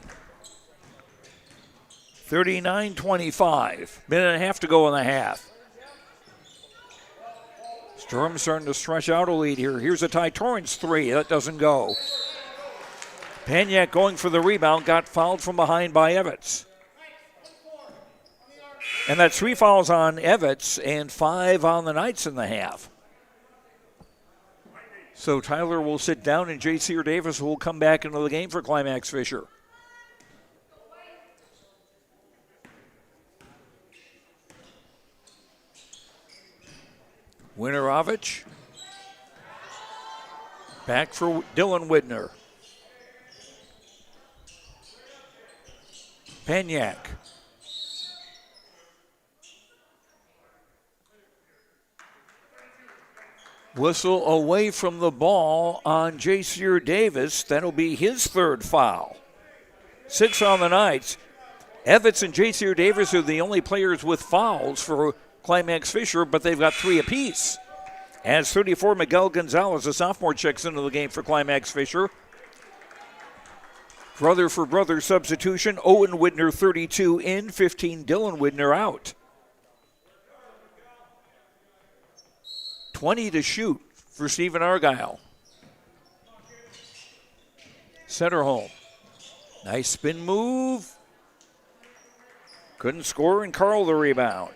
39-25. Minute and a half to go in the half. Storm starting to stretch out a lead here. Here's a Ty Torrance 3. That doesn't go. Paniak going for the rebound. Got fouled from behind by Evans. And that's 3 fouls on Evans and 5 on the Knights in the half. So Tyler will sit down and J.C. Davis will come back into the game for Climax-Fisher. Winorovich. Back for Dylan Widner. Paniak. Whistle away from the ball on J.C. Davis. That'll be his 3rd foul. 6 on the Knights. Evans and J.C. Davis are the only players with fouls for Climax-Fisher, but they've got 3 apiece. As 34, Miguel Gonzalez, a sophomore, checks into the game for Climax-Fisher. Brother for brother substitution. Owen Widner, 32 in, 15 Dylan Widner out. 20 to shoot for Stephen-Argyle. Sederholm. Nice spin move. Couldn't score, and Carl the rebound.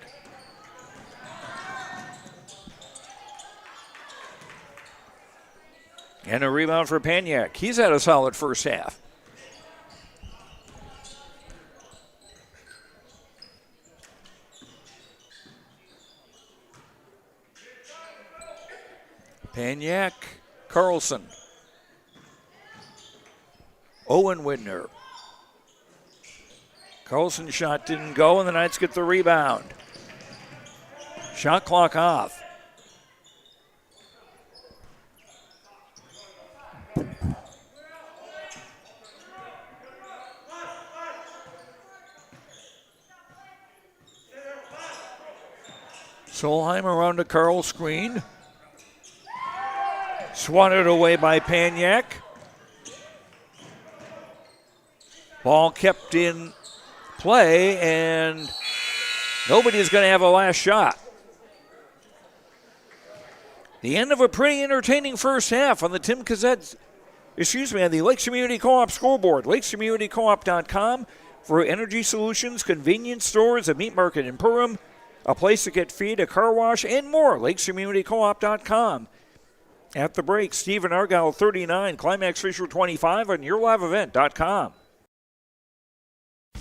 And a rebound for Paniak. He's had a solid first half. Paniak, Carlson. Owen Widner. Carlson's shot didn't go, and the Knights get the rebound. Shot clock off. Solheim around a Carl screen. Swatted away by Paniak. Ball kept in play, and nobody's going to have a last shot. The end of a pretty entertaining first half on the on the Lakes Community Co-op scoreboard. LakesCommunityCoop.com for energy solutions, convenience stores, a meat market in Perham, a place to get feed, a car wash, and more. LakesCommunityCoop.com. At the break, Stephen-Argyle 39, Climax-Fisher 25 on YourLiveEvent.com.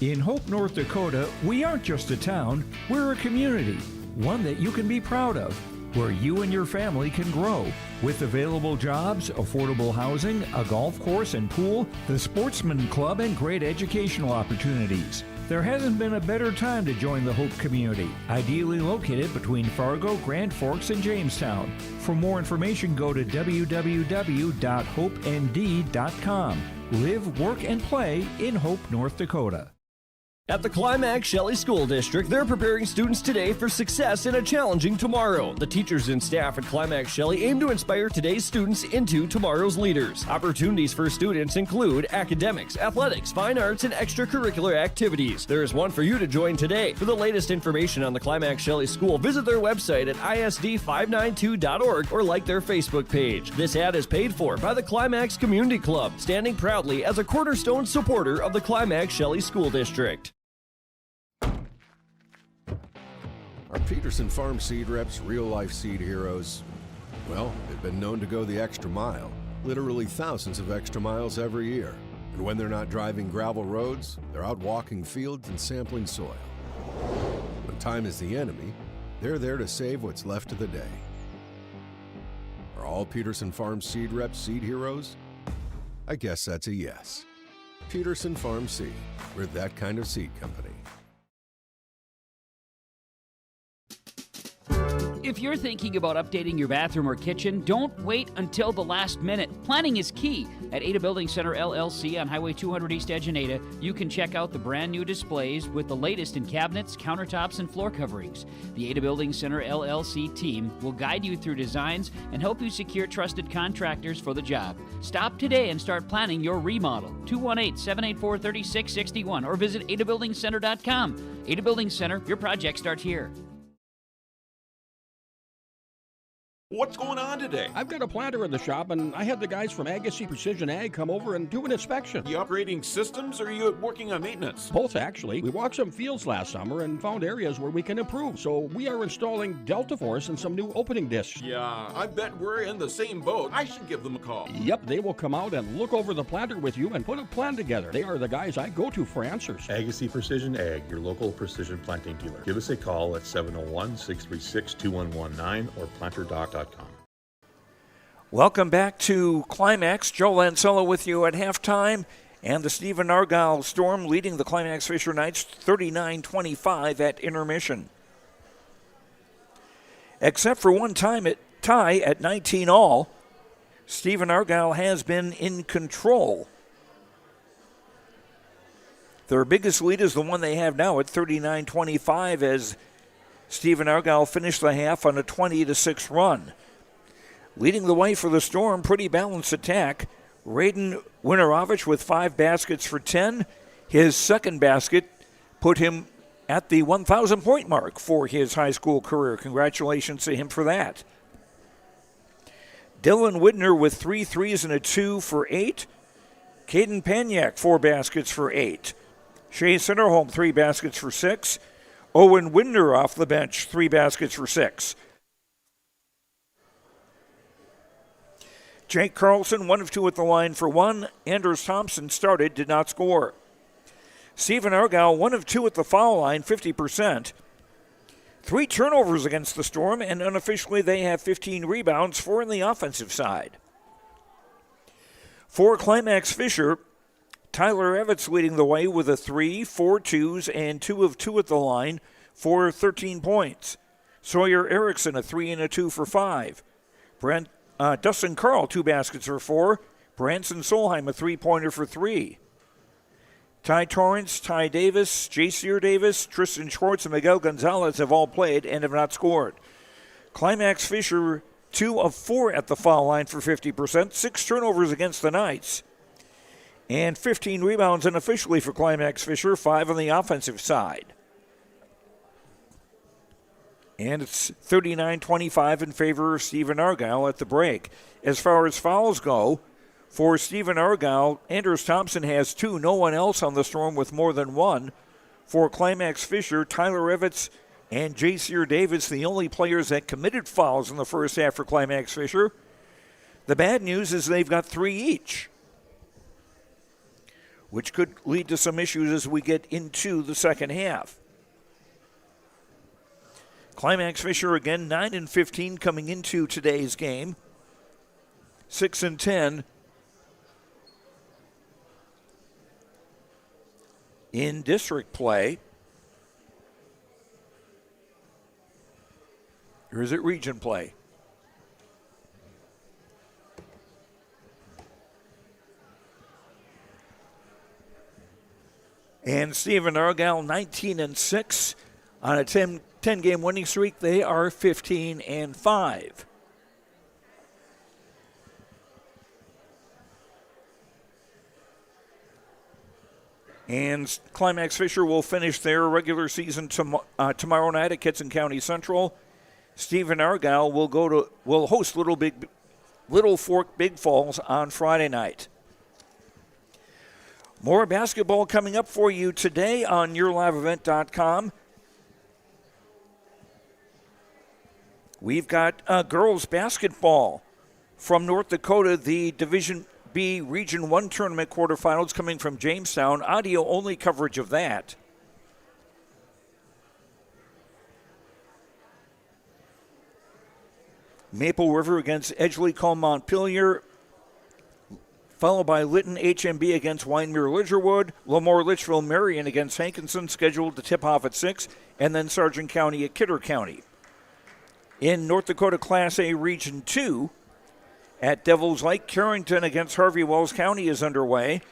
In Hope, North Dakota, we aren't just a town, we're a community, one that you can be proud of, where you and your family can grow. With available jobs, affordable housing, a golf course and pool, the Sportsman Club, and great educational opportunities. There hasn't been a better time to join the Hope community, ideally located between Fargo, Grand Forks, and Jamestown. For more information, go to www.hopend.com. Live, work, and play in Hope, North Dakota. At the Climax-Shelley School District, they're preparing students today for success in a challenging tomorrow. The teachers and staff at Climax-Shelley aim to inspire today's students into tomorrow's leaders. Opportunities for students include academics, athletics, fine arts, and extracurricular activities. There is one for you to join today. For the latest information on the Climax-Shelley School, visit their website at isd592.org or like their Facebook page. This ad is paid for by the Climax Community Club, standing proudly as a cornerstone supporter of the Climax-Shelley School District. Are Peterson Farm seed reps real-life seed heroes? Well, they've been known to go the extra mile, literally thousands of extra miles every year. And when they're not driving gravel roads, they're out walking fields and sampling soil. When time is the enemy, they're there to save what's left of the day. Are all Peterson Farm seed reps seed heroes? I guess that's a yes. Peterson Farm Seed, we're that kind of seed company. If you're thinking about updating your bathroom or kitchen, don't wait until the last minute. Planning is key. At Ada Building Center LLC on Highway 200 East Edge in Ada, you can check out the brand new displays with the latest in cabinets, countertops, and floor coverings. The Ada Building Center LLC team will guide you through designs and help you secure trusted contractors for the job. Stop today and start planning your remodel. 218-784-3661 or visit adabuildingcenter.com. Ada Building Center, your project starts here. What's going on today? I've got a planter in the shop, and I had the guys from Agassiz Precision Ag come over and do an inspection. You upgrading systems, or are you working on maintenance? Both, actually. We walked some fields last summer and found areas where we can improve. So we are installing Delta Force and some new opening discs. Yeah, I bet we're in the same boat. I should give them a call. Yep, they will come out and look over the planter with you and put a plan together. They are the guys I go to for answers. Agassiz Precision Ag, your local precision planting dealer. Give us a call at 701-636-2119 or planterdoc.com. Welcome back to Climax. Joe Lancello with you at halftime, and the Stephen-Argyle Storm leading the Climax-Fisher Knights 39-25 at intermission. Except for one tie at 19 all, Stephen-Argyle has been in control. Their biggest lead is the one they have now at 39-25 as Stephen-Argyle finished the half on a 20-6 run. Leading the way for the Storm, pretty balanced attack. Raiden Winerovich with 5 baskets for 10. His second basket put him at the 1,000-point mark for his high school career. Congratulations to him for that. Dylan Widner with 3 threes and a 2 for 8. Caden Paniak, 4 baskets for 8. Shea Centerholm, 3 baskets for 6. Owen Widner off the bench, 3 baskets for 6. Jake Carlson, 1 of 2 at the line for 1. Anders Thompson started, did not score. Stephen-Argyle, 1 of 2 at the foul line, 50%. 3 turnovers against the Storm, and unofficially they have 15 rebounds, 4 on the offensive side. For Climax-Fisher, Tyler Evans leading the way with a 3, 4 twos, and 2 of 2 at the line for 13 points. Sawyer Erickson, a 3 and a 2 for 5. Dustin Carl, 2 baskets for 4. Branson Solheim, a 3-pointer for 3. Ty Torrance, Ty Davis, J.C.R. Davis, Tristan Schwartz, and Miguel Gonzalez have all played and have not scored. Climax-Fisher, 2 of 4 at the foul line for 50%, 6 turnovers against the Knights, and 15 rebounds unofficially for Climax-Fisher, 5 on the offensive side. And it's 39-25 in favor of Stephen-Argyle at the break. As far as fouls go, for Stephen-Argyle, Anders Thompson has 2, no one else on the Storm with more than 1. For Climax-Fisher, Tyler Evans and J.C.R. Davis, the only players that committed fouls in the first half for Climax-Fisher. The bad news is they've got 3 each, which could lead to some issues as we get into the second half. Climax-Fisher again 9-15 coming into today's game, 6-10 in district play. Or is it region play? And Stephen-Argyle 19-6 on a 10-game winning streak. They are 15-5. And Climax-Fisher will finish their regular season tomorrow night at Kitson County Central. Stephen-Argyle will host Little Fork Big Falls on Friday night. More basketball coming up for you today on YourLiveEvent.com. We've got girls basketball from North Dakota, the Division B Region 1 tournament quarterfinals coming from Jamestown. Audio-only coverage of that. Maple River against Edgeley-Combe Montpelier, followed by Lytton HMB against Wyndmere-Lidgerwood, Lemoore-Litchfield Marion against Hankinson, scheduled to tip off at 6, and then Sargent County at Kidder County. In North Dakota Class A Region 2, at Devils Lake, Carrington against Harvey Wells County is underway.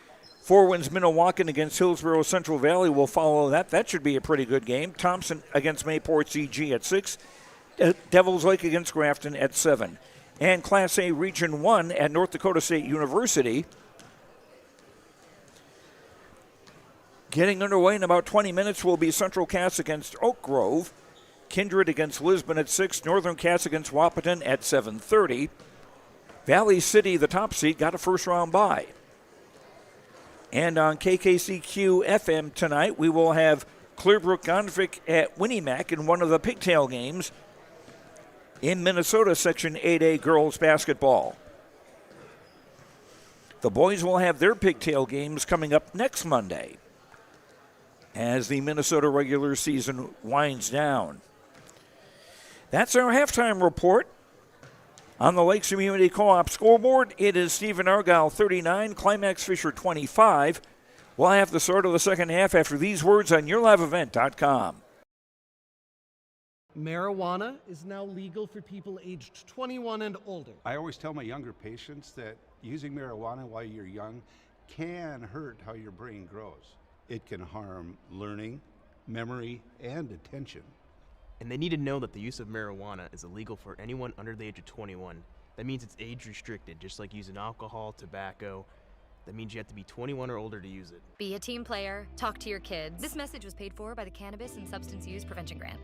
Four Winds Minnewacan against Hillsborough Central Valley will follow that. That should be a pretty good game. Thompson against Mayport CG at 6. Devils Lake against Grafton at 7. And Class A Region 1 at North Dakota State University. Getting underway in about 20 minutes will be Central Cass against Oak Grove. Kindred against Lisbon at 6. Northern Cass against Wahpeton at 7:30. Valley City, the top seed, got a first-round bye. And on KKCQ FM tonight, we will have Clearbrook-Gondvik at Winnimac in one of the pigtail games in Minnesota Section 8A girls basketball. The boys will have their pigtail games coming up next Monday as the Minnesota regular season winds down. That's our halftime report. On the Lakes Community Co-op scoreboard, it is Stephen-Argyle 39, Climax-Fisher 25. We'll have the start of the second half after these words on YourLiveEvent.com. Marijuana is now legal for people aged 21 and older. I always tell my younger patients that using marijuana while you're young can hurt how your brain grows. It can harm learning, memory, and attention. And they need to know that the use of marijuana is illegal for anyone under the age of 21. That means it's age restricted, just like using alcohol, tobacco. That means you have to be 21 or older to use it. Be a team player. Talk to your kids. This message was paid for by the Cannabis and Substance Use Prevention Grant.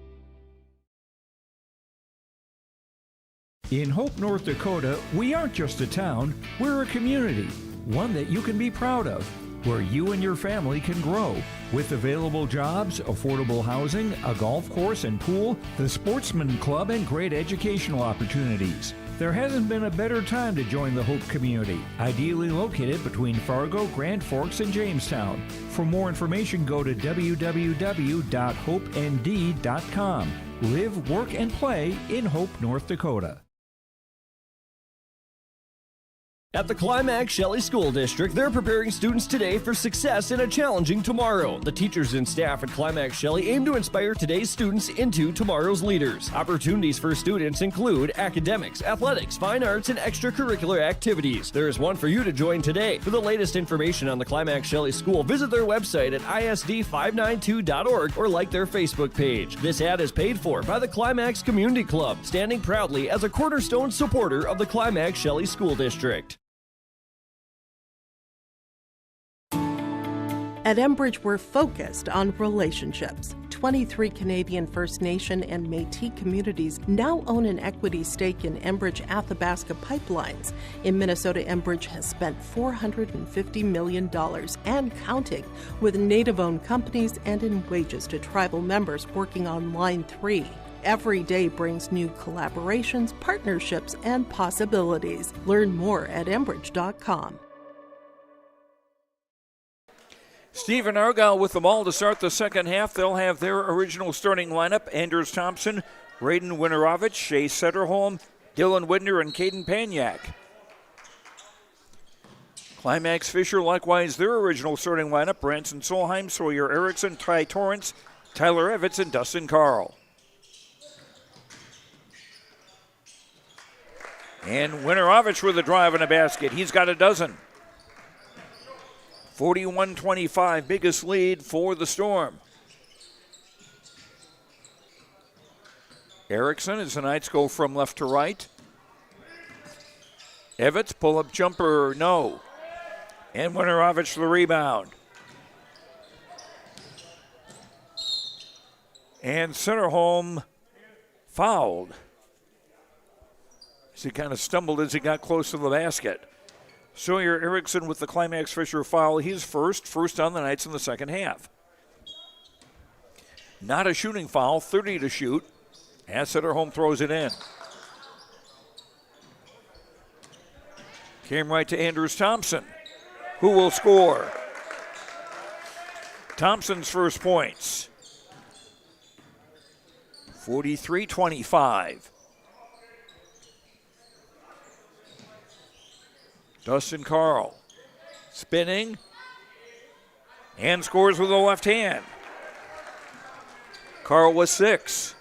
In Hope, North Dakota, we aren't just a town, we're a community, one that you can be proud of, where you and your family can grow. With available jobs, affordable housing, a golf course and pool, the Sportsman Club, and great educational opportunities. There hasn't been a better time to join the Hope community, ideally located between Fargo, Grand Forks, and Jamestown. For more information, go to www.hopend.com. Live, work, and play in Hope, North Dakota. At the Climax-Shelley School District, they're preparing students today for success in a challenging tomorrow. The teachers and staff at Climax-Shelley aim to inspire today's students into tomorrow's leaders. Opportunities for students include academics, athletics, fine arts, and extracurricular activities. There is one for you to join today. For the latest information on the Climax-Shelley School, visit their website at isd592.org or like their Facebook page. This ad is paid for by the Climax Community Club, standing proudly as a cornerstone supporter of the Climax-Shelley School District. At Enbridge, we're focused on relationships. 23 Canadian First Nation and Métis communities now own an equity stake in Enbridge Athabasca Pipelines. In Minnesota, Enbridge has spent $450 million and counting, with Native-owned companies and in wages to tribal members working on Line 3. Every day brings new collaborations, partnerships, and possibilities. Learn more at Enbridge.com. Stephen-Argyle with the ball to start the second half. They'll have their original starting lineup: Anders Thompson, Braden Winerovich, Shea Setterholm, Dylan Widner, and Caden Panyak. Climax-Fisher, likewise, their original starting lineup: Branson Solheim, Sawyer Erickson, Ty Torrance, Tyler Evans, and Dustin Carl. And Winerovich with a drive and a basket. He's got a dozen. 41-25, biggest lead for the Storm. Erickson as the Knights go from left to right. Evans, pull-up jumper, no. And Winerovich the rebound. And Setterholm fouled. He kind of stumbled as he got close to the basket. Sawyer Erickson with the Climax-Fisher foul. He's first on the Knights in the second half. Not a shooting foul, 30 to shoot. As Setterholm throws it in. Came right to Anders Thompson, who will score. Thompson's first points. 43-25. Dustin Carl spinning and scores with the left hand. Carl with 6.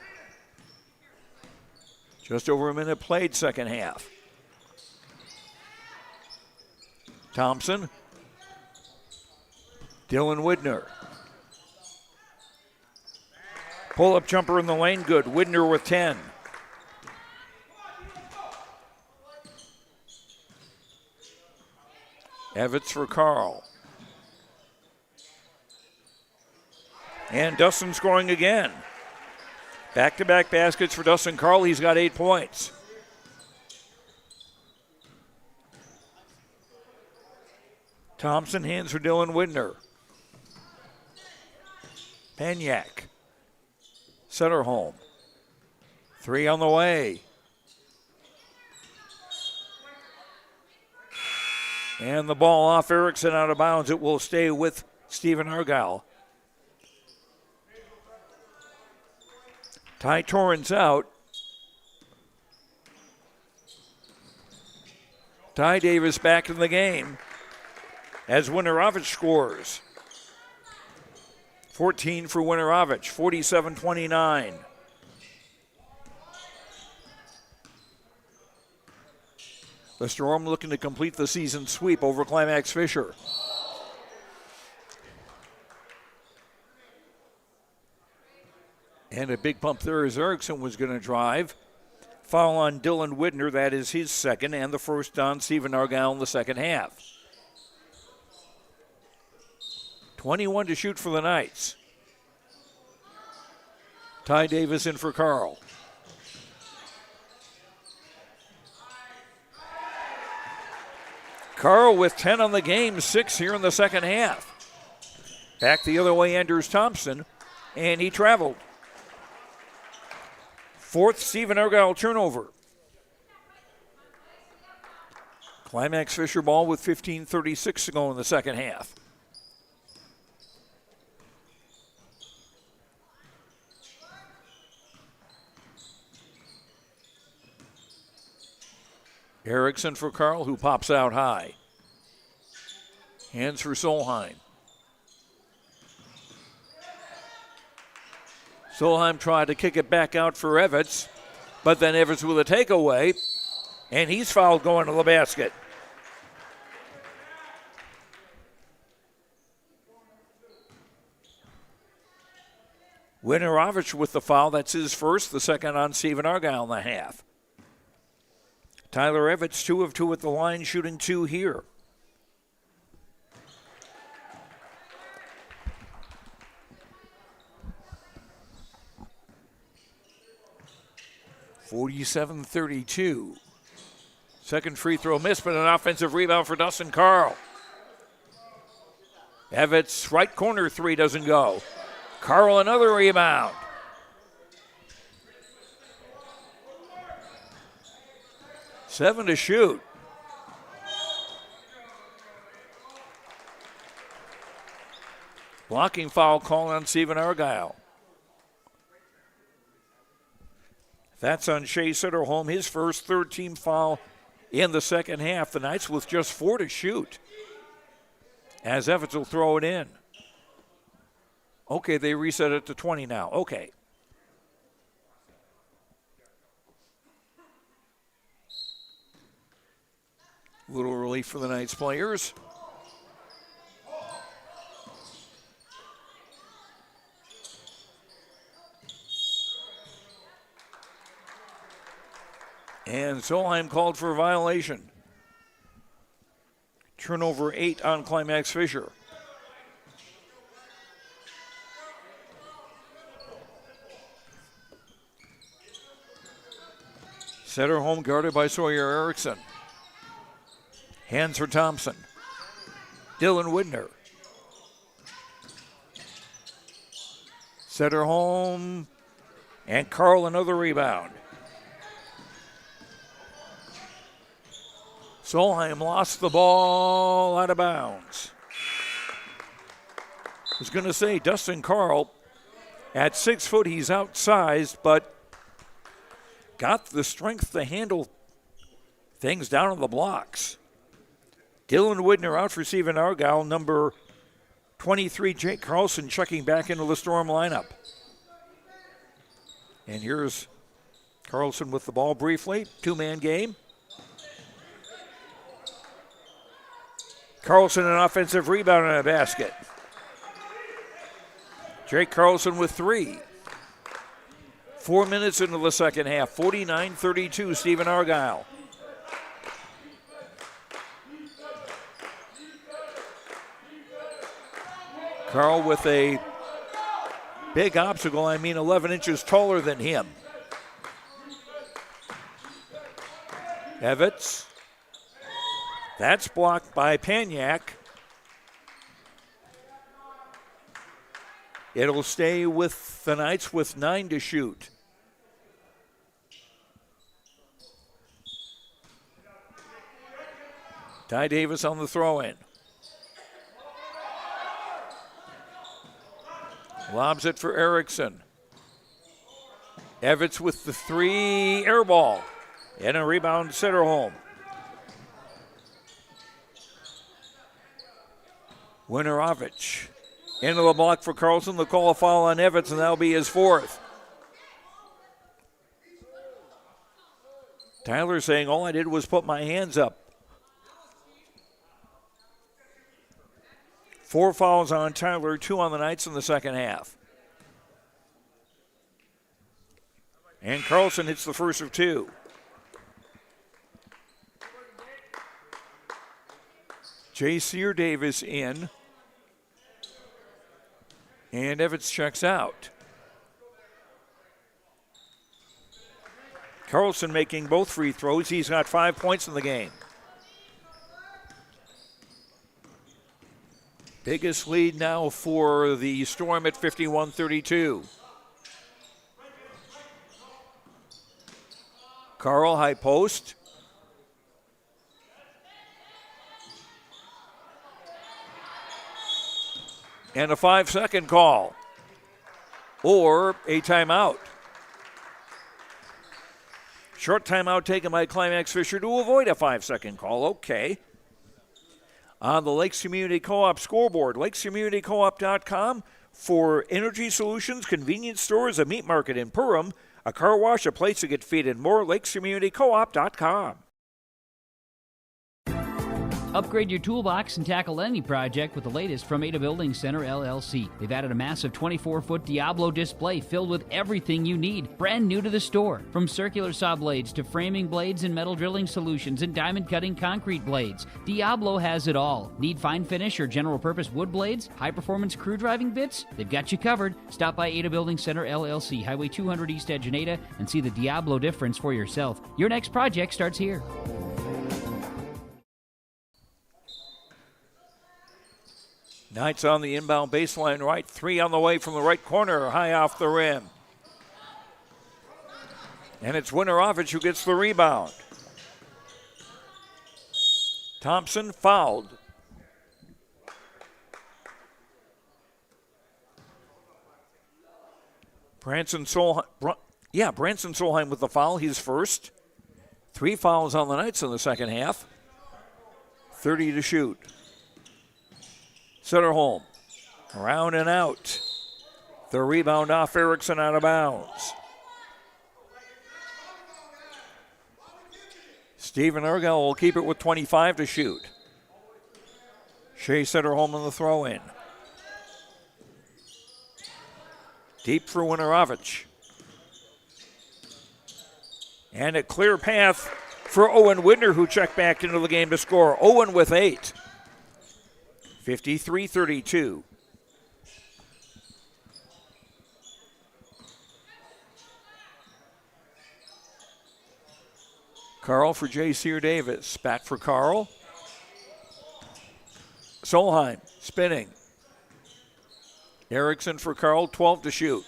Just over a minute played second half. Thompson. Dylan Widner. Pull-up jumper in the lane, good. Widner with 10. Evans for Carl. And Dustin scoring again. Back-to-back baskets for Dustin Carl. He's got 8 points. Thompson hands for Dylan Widner. Panyak. Setterholm. 3 on the way. And the ball off Erickson, out of bounds. It will stay with Stephen-Argyle. Ty Torrance out. Ty Davis back in the game as Winerovich scores. 14 for Winerovich, 47-29. The Storm looking to complete the season sweep over Climax-Fisher. And a big pump there as Erickson was going to drive. Foul on Dylan Widner, that is his second, and the first on Stephen-Argyle in the second half. 21 to shoot for the Knights. Ty Davis in for Carl. Carl with 10 on the game, 6 here in the second half. Back the other way, Anders Thompson, and he traveled. Fourth Stephen-Argyle turnover. Climax-Fisher ball with 15:36 to go in the second half. Erickson for Carl, who pops out high. Hands for Solheim. Solheim tried to kick it back out for Evans, but then Evans with a takeaway, and he's fouled going to the basket. Winorovich with the foul. That's his first, the second on Stephen-Argyle in the half. Tyler Evans, 2 of 2 at the line, shooting 2 here. (47-32). Second free throw missed, but an offensive rebound for Dustin Carl. Evans, right corner three doesn't go. Carl, another rebound. Seven to shoot. Blocking foul call on Stephen-Argyle. That's on Shea Sitterholm, his first third-team foul in the second half. The Knights with just 4 to shoot, as Evans will throw it in. Okay, they reset it to 20 now. Okay. Little relief for the Knights players. And Solheim called for a violation. Turnover 8 on Climax-Fisher. Sitterholm guarded by Sawyer Erickson. Hands for Thompson. Dylan Widner. Sitterholm and Carl another rebound. Solheim lost the ball out of bounds. I was going to say Dustin Carl, at 6 foot, he's outsized, but got the strength to handle things down on the blocks. Dylan Widner out for Stephen-Argyle. Number 23, Jake Carlson, checking back into the Storm lineup. And here's Carlson with the ball briefly. 2-man game. Carlson an offensive rebound and a basket. Jake Carlson with 3. 4 minutes into the second half. 49-32, Stephen-Argyle. Carl with a big obstacle, 11 inches taller than him. Evans. That's blocked by Paniak. It'll stay with the Knights with 9 to shoot. Ty Davis on the throw-in. Lobs it for Erickson. Evans with the 3, air ball. And a rebound, Sitterholm. Winorovich into the block for Carlson. They'll call a foul on Evans, and that'll be his 4th. Tyler saying, all I did was put my hands up. 4 fouls on Tyler, 2 on the Knights in the second half. And Carlson hits the first of 2. Jay Sear Davis in. And Evans checks out. Carlson making both free throws. He's got 5 points in the game. Biggest lead now for the Storm at 51-32. Carl, high post. And a 5-second call. Or a timeout. Short timeout taken by Climax-Fisher to avoid a 5-second call. Okay. On the Lakes Community Co-op scoreboard, lakescommunitycoop.com for energy solutions, convenience stores, a meat market in Perham, a car wash, a place to get feed, and more. lakescommunitycoop.com. Upgrade your toolbox and tackle any project with the latest from Ada Building Center, LLC. They've added a massive 24-foot Diablo display filled with everything you need, brand new to the store. From circular saw blades to framing blades and metal drilling solutions and diamond cutting concrete blades, Diablo has it all. Need fine finish or general purpose wood blades, high-performance crew driving bits? They've got you covered. Stop by Ada Building Center, LLC, Highway 200 East Edge in Ada, and see the Diablo difference for yourself. Your next project starts here. Knights on the inbound baseline right. 3 on the way from the right corner, high off the rim. And it's Winorovich who gets the rebound. Thompson fouled. Branson Solheim with the foul. He's first. 3 fouls on the Knights in the second half. 30 to shoot. Sutterholm, around and out. The rebound off Erickson, out of bounds. Stephen-Argyle will keep it with 25 to shoot. Shea Sutterholm on the throw-in. Deep for Winorovich. And a clear path for Owen Widner, who checked back into the game to score. Owen with 8. 53-32. Carl for J. Sear Davis. Back for Carl. Solheim spinning. Erickson for Carl, 12 to shoot.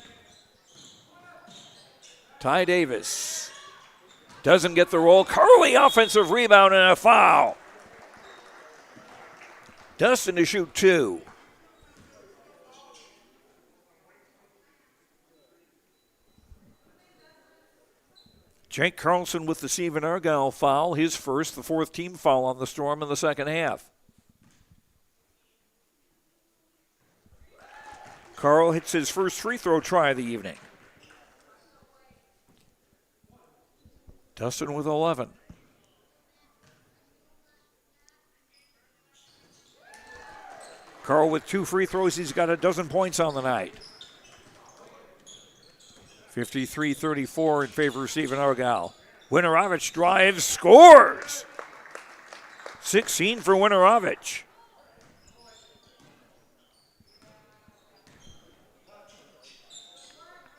Ty Davis doesn't get the roll. Carly offensive rebound and a foul. Dustin to shoot 2. Jake Carlson with the Stephen-Argyle foul, his first, the 4th team foul on the Storm in the second half. Carl hits his first free throw try of the evening. Dustin with 11. Carl with 2 free throws. He's got a dozen points on the night. 53-34 in favor of Stephen-Argyle. Winorovich drives, scores! 16 for Winorovich.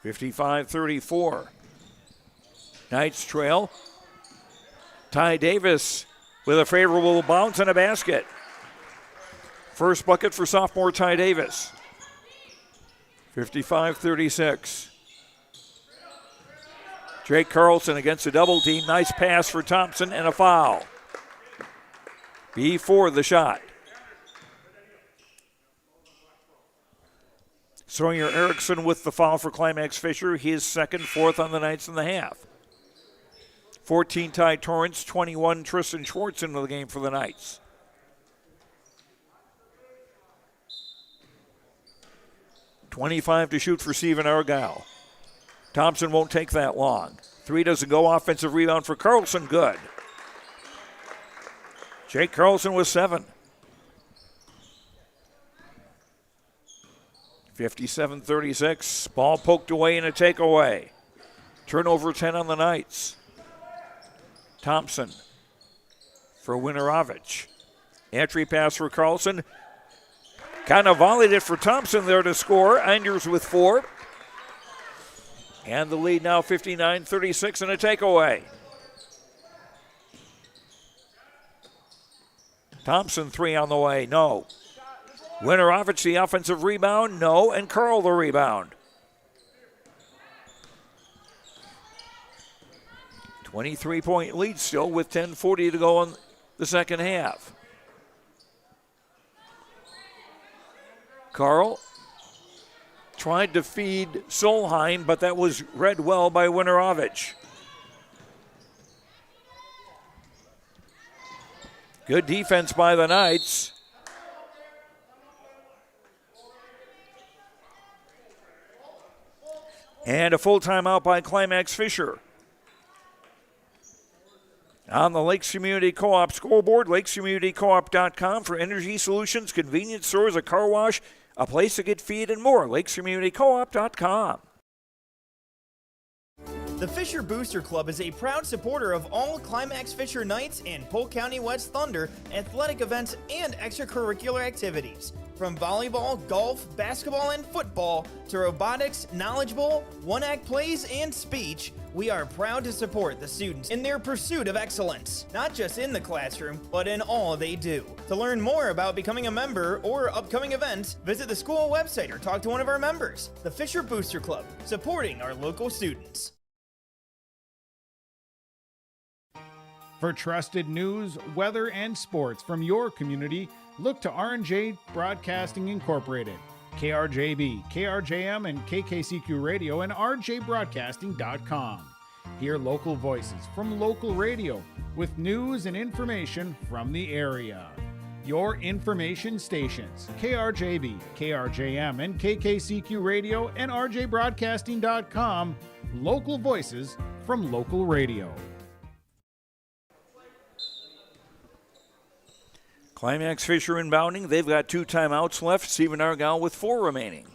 (55-34). Knights trail. Ty Davis with a favorable bounce and a basket. First bucket for sophomore Ty Davis. 55-36. Jake Carlson against a double team. Nice pass for Thompson and a foul. Before the shot. Sawyer Erickson with the foul for Climax-Fisher. His second, 4th on the Knights in the half. 14 Ty Torrance, 21 Tristan Schwartz into the game for the Knights. .25 to shoot for Stephen-Argyle. Thompson won't take that long. 3 doesn't go. Offensive rebound for Carlson. Good. Jake Carlson with 7. 57-36. Ball poked away and a takeaway. Turnover 10 on the Knights. Thompson for Winorovich. Entry pass for Carlson. Kind of volleyed it for Thompson there to score. Einders with 4. And the lead now 59-36 and a takeaway. Thompson 3 on the way. No. Winorovich the offensive rebound. No. And Carl the rebound. 23-point lead still with 10:40 to go in the second half. Carl tried to feed Solheim, but that was read well by Winorovich. Good defense by the Knights. And a full timeout by Climax-Fisher. On the Lakes Community Co-op scoreboard, lakescommunitycoop.com for energy solutions, convenience stores, a car wash, a place to get feed, and more. lakescommunitycoop.com. The Fisher Booster Club is a proud supporter of all Climax-Fisher Knights and Polk County West Thunder athletic events and extracurricular activities. From volleyball, golf, basketball, and football to robotics, knowledge bowl, one-act plays, and speech, we are proud to support the students in their pursuit of excellence, not just in the classroom, but in all they do. To learn more about becoming a member or upcoming events, visit the school website or talk to one of our members. The Fisher Booster Club, supporting our local students. For trusted news, weather, and sports from your community, look to R&J Broadcasting Incorporated, KRJB, KRJM, and KKCQ Radio, and rjbroadcasting.com. Hear local voices from local radio with news and information from the area. Your information stations, KRJB, KRJM, and KKCQ Radio, and rjbroadcasting.com. Local voices from local radio. Climax-Fisher inbounding. They've got 2 timeouts left. Stephen-Argyle with 4 remaining.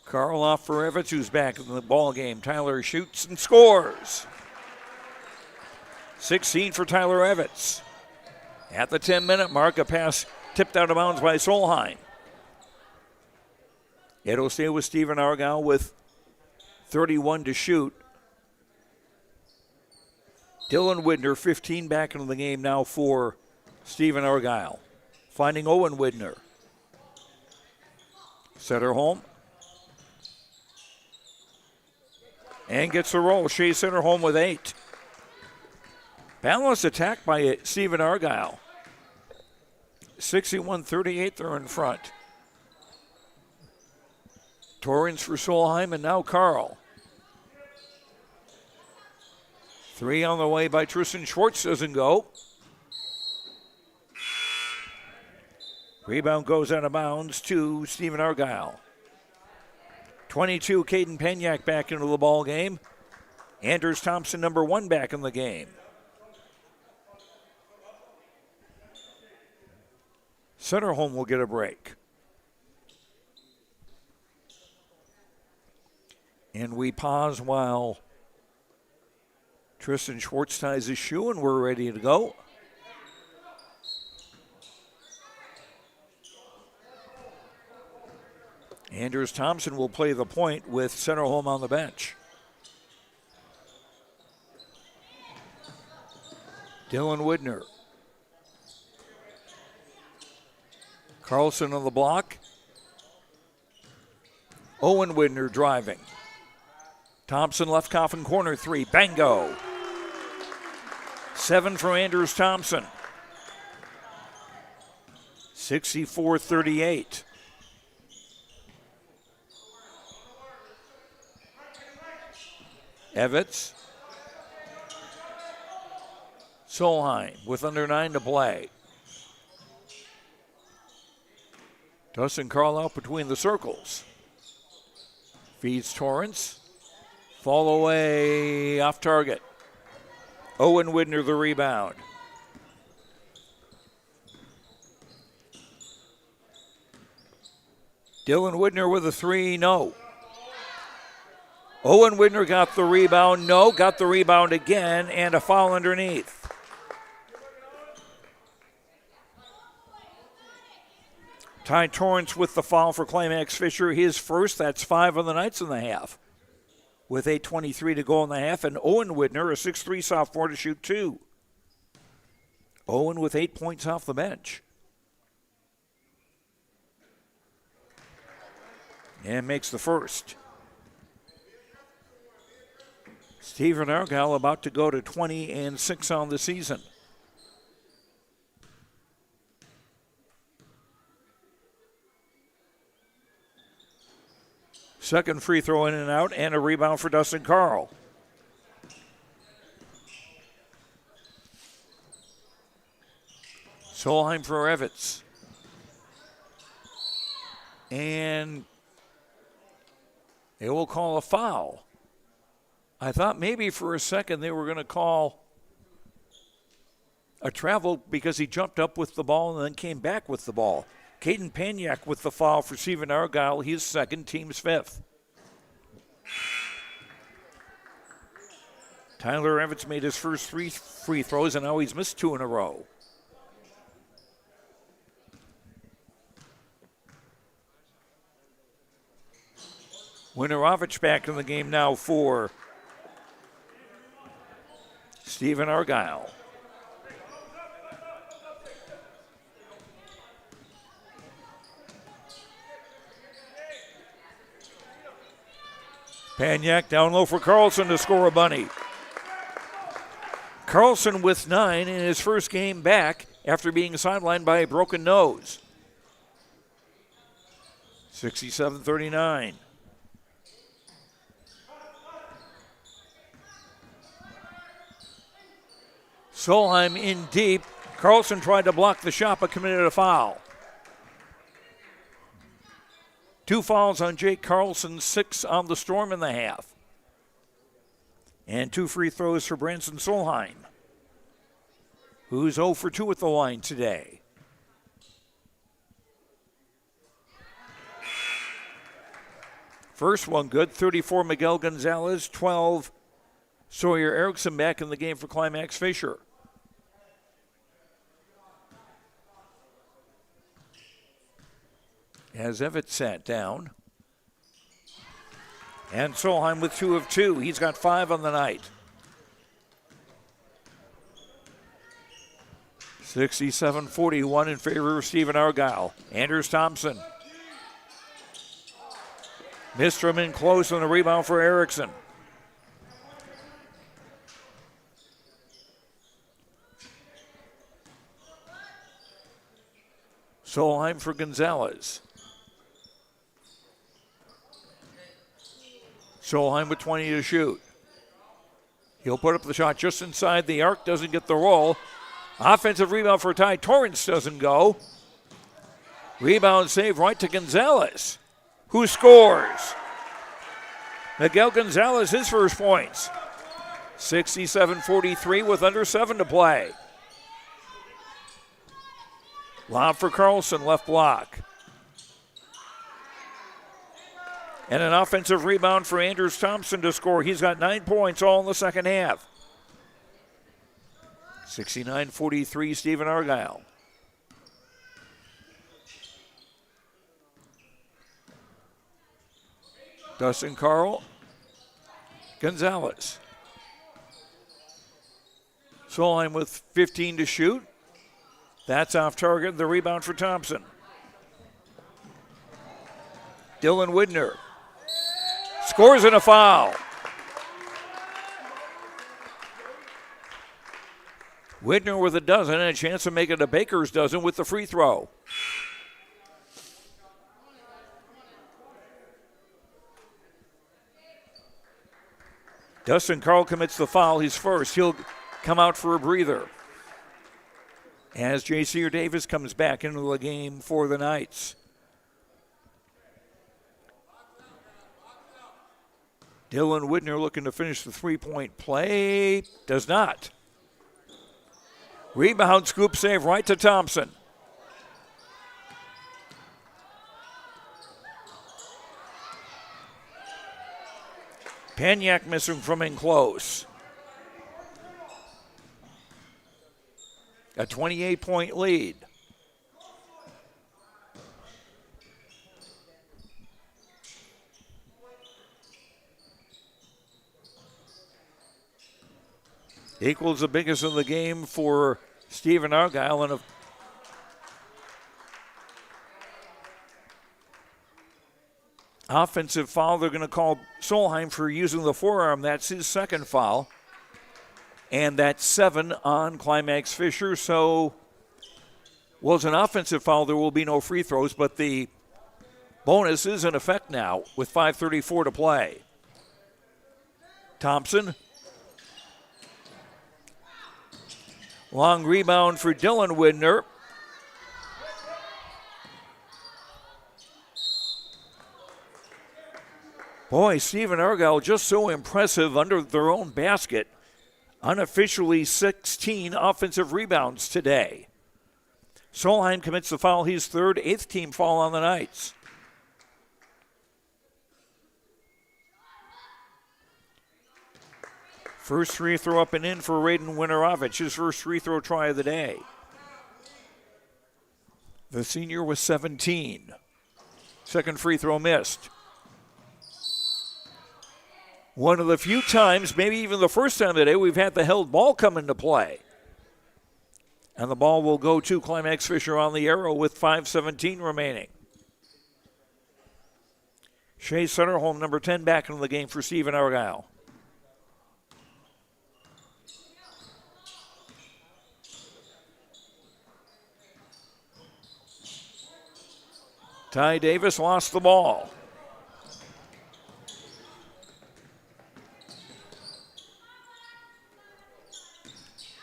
Carl off for Evans, who's back in the ball game. Tyler shoots and scores. 16 for Tyler Evans. At the 10-minute mark, a pass tipped out of bounds by Solheim. It'll stay with Stephen-Argyle with 31 to shoot. Dylan Widner, 15 back into the game now for Stephen-Argyle. Finding Owen Widner. Setterholm. And gets the roll. Shea Setterholm with 8. Balanced attack by Stephen-Argyle. 61-38, they're in front. Torrance for Solheim, and now Carl. 3 on the way by Tristan Schwartz, doesn't go. Rebound goes out of bounds to Stephen-Argyle. 22, Caden Penyak back into the ball game. Anders Thompson, number 1, back in the game. Setterholm will get a break. And we pause while Tristan Schwartz ties his shoe, and we're ready to go. Anders Thompson will play the point with Setterholm on the bench. Dylan Widner. Carlson on the block. Owen Widner driving. Thompson left coffin corner 3. Bango. 7 from Anders Thompson. 64-38. Evitz. Solheim with under 9 to play. Dustin Carl out between the circles. Feeds Torrance. Fall away off target. Owen Widner the rebound. Dylan Widner with a 3, no. Owen Widner got the rebound, no. Got the rebound again, and a foul underneath. Ty Torrance with the foul for Climax-Fisher, his first. That's 5 on the Knights in the half. With 8:23 to go in the half, and Owen Widner, a 6'3 sophomore, to shoot 2. Owen with 8 points off the bench. And makes the first. Stephen-Argyle about to go to 20-6 on the season. Second free throw in and out, and a rebound for Dustin Carl. Solheim for Evans. And they will call a foul. I thought maybe for a second they were going to call a travel because he jumped up with the ball and then came back with the ball. Caden Paniak with the foul for Stephen-Argyle. He's second, team's fifth. Tyler Evans made his first 3 free throws, and now he's missed 2 in a row. Winorovich back in the game now for Stephen-Argyle. Paniak down low for Carlson to score a bunny. Carlson with 9 in his first game back after being sidelined by a broken nose. 67-39. Solheim in deep. Carlson tried to block the shot but committed a foul. 2 fouls on Jake Carlson, 6 on the Storm in the half. And 2 free throws for Branson Solheim, who's 0 for 2 at the line today. First one good, 34 Miguel Gonzalez, 12 Sawyer Erickson back in the game for Climax-Fisher. As Evans sat down. And Solheim with 2 of 2. He's got 5 on the night. 67-41 in favor of Stephen-Argyle. Anders Thompson. Mistrom in close on the rebound for Erickson. Solheim for Gonzalez. Solheim with 20 to shoot. He'll put up the shot just inside the arc, doesn't get the roll. Offensive rebound for Ty Torrance doesn't go. Rebound save right to Gonzalez, who scores. Miguel Gonzalez, his first points. 67-43 with under 7 to play. Lob for Carlson, left block. And an offensive rebound for Anders Thompson to score. He's got 9 points all in the second half. 69-43, Stephen-Argyle. Dustin Carl, Gonzalez. Solheim with 15 to shoot. That's off target. The rebound for Thompson. Dylan Widner scores in a foul. Widner with a dozen and a chance to make it a Baker's dozen with the free throw. Dustin Carl commits the foul. He's first. He'll come out for a breather as J.C. Davis comes back into the game for the Knights. Dylan Widner looking to finish the three-point play. Does not. Rebound, scoop save right to Thompson. Paniak missing from in close. A 28-point lead. Equals the biggest of the game for Stephen-Argyle, and offensive foul. They're going to call Solheim for using the forearm. That's his second foul. And that's 7 on Climax-Fisher. So, was an offensive foul. There will be no free throws, but the Bonus is in effect now with 5:34 to play. Thompson. Long rebound for Dylan Widner. Boy, Stephen-Argyle just so impressive under their own basket. Unofficially 16 offensive rebounds today. Solheim commits the foul, his third, 8th team foul on the Knights. First free throw up and in for Raiden Winorovich, his first free throw try of the day. The senior was 17. Second free throw missed. One of the few times, maybe even the first time today, we've had the held ball come into play. And the ball will go to Climax-Fisher on the arrow with 5:17 remaining. Shea Sutterholm, number 10, back into the game for Stephen-Argyle. Ty Davis lost the ball.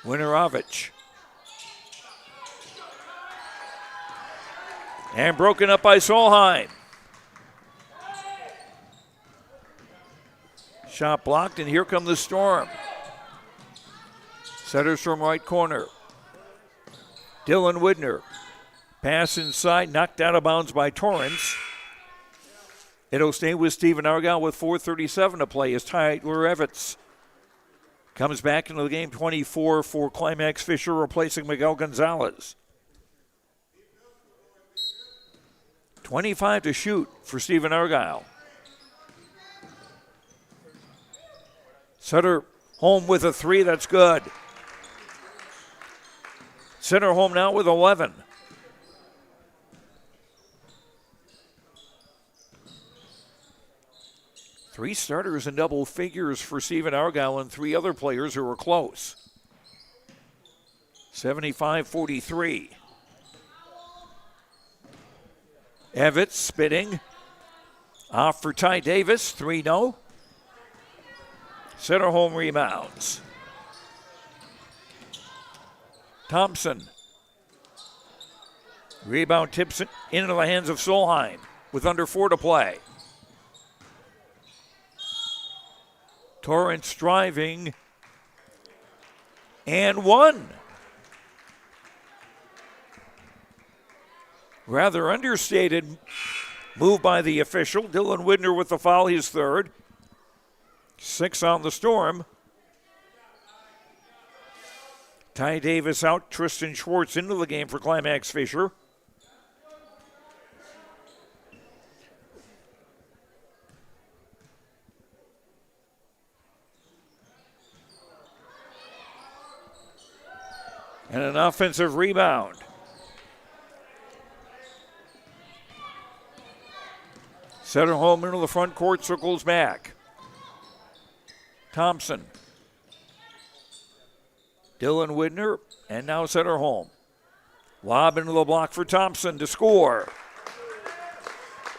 Winorovich. And broken up by Solheim. Shot blocked, and here come the Storm. Setters from right corner. Dylan Widner. Pass inside, knocked out of bounds by Torrance. It'll stay with Stephen-Argyle with 4:37 to play as Tyler Evans comes back into the game, 24 for Climax-Fisher, replacing Miguel Gonzalez. 25 to shoot for Stephen-Argyle. Sutter home with a 3, that's good. Center home now with 11. Three starters in double figures for Stephen-Argyle and 3 other players who were close. 75-43. Evitz spitting. Off for Ty Davis, 3-0. Center home rebounds. Thompson. Rebound tips it into the hands of Solheim with under 4 to play. Torrance driving, and 1. Rather understated move by the official. Dylan Widner with the foul, his third. 6 on the Storm. Ty Davis out, Tristan Schwartz into the game for Climax-Fisher. And an offensive rebound. Center home into the front court, circles back. Thompson. Dylan Widner, and now center home. Lob into the block for Thompson to score.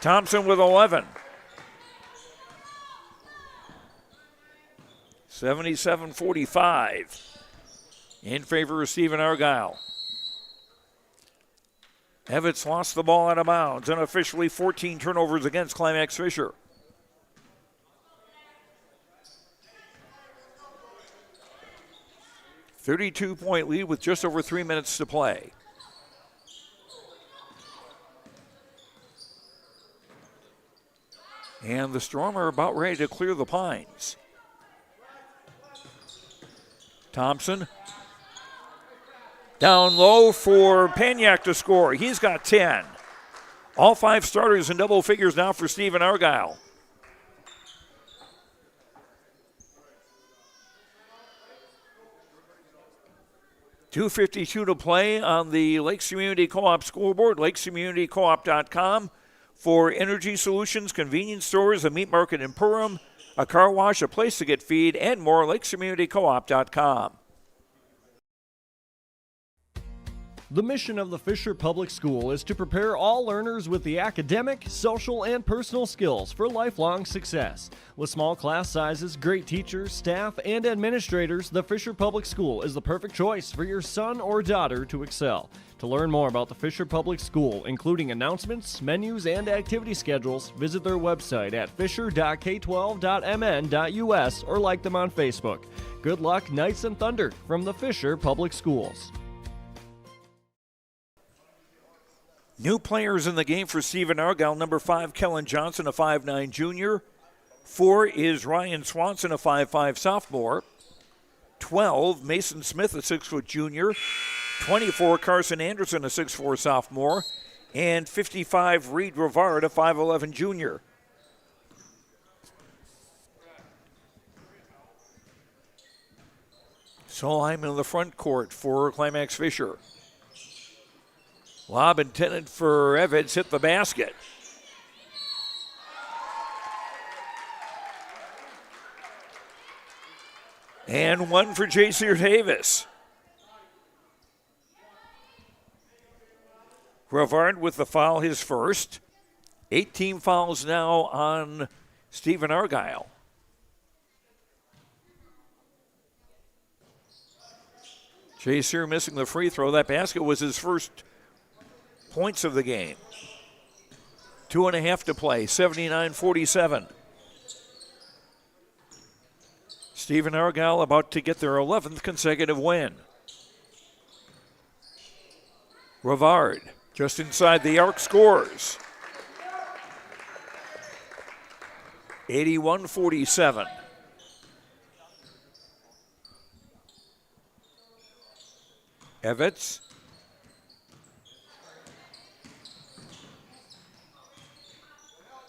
Thompson with 11. 77-45. In favor of Stephen-Argyle. Evitz lost the ball out of bounds, and officially 14 turnovers against Climax-Fisher. A 32-point lead with just over 3 minutes to play. And the Storm are about ready to clear the Pines. Thompson. Down low for Paniak to score. He's got 10. All 5 starters in double figures now for Stephen-Argyle. $2:52 to play on the Lakes Community Co-op scoreboard, lakescommunitycoop.com. For energy solutions, convenience stores, a meat market in Perham, a car wash, a place to get feed, and more, lakescommunitycoop.com. The mission of the Fisher Public School is to prepare all learners with the academic, social, and personal skills for lifelong success. With small class sizes, great teachers, staff, and administrators, the Fisher Public School is the perfect choice for your son or daughter to excel. To learn more about the Fisher Public School, including announcements, menus, and activity schedules, visit their website at fisher.k12.mn.us or like them on Facebook. Good luck, Knights and Thunder, from the Fisher Public Schools. New players in the game for Stephen-Argyle. Number 5, Kellen Johnson, a 5'9 junior. 4 is Ryan Swanson, a 5'5 sophomore. 12, Mason Smith, a 6-foot junior. 24, Carson Anderson, a 6'4 sophomore. And 55, Reed Rivard, a 5'11 junior. Solheim in the front court for Climax-Fisher. Lob intended for Evans, hit the basket. And one for J.C. Davis. Rivard with the foul, his first. 18 fouls now on Stephen-Argyle. J.C. missing the free throw. That basket was his first points of the game. 2.5 to play, 79-47. Stephen-Argyle about to get their 11th consecutive win. Rivard just inside the arc scores. 81-47. Evans.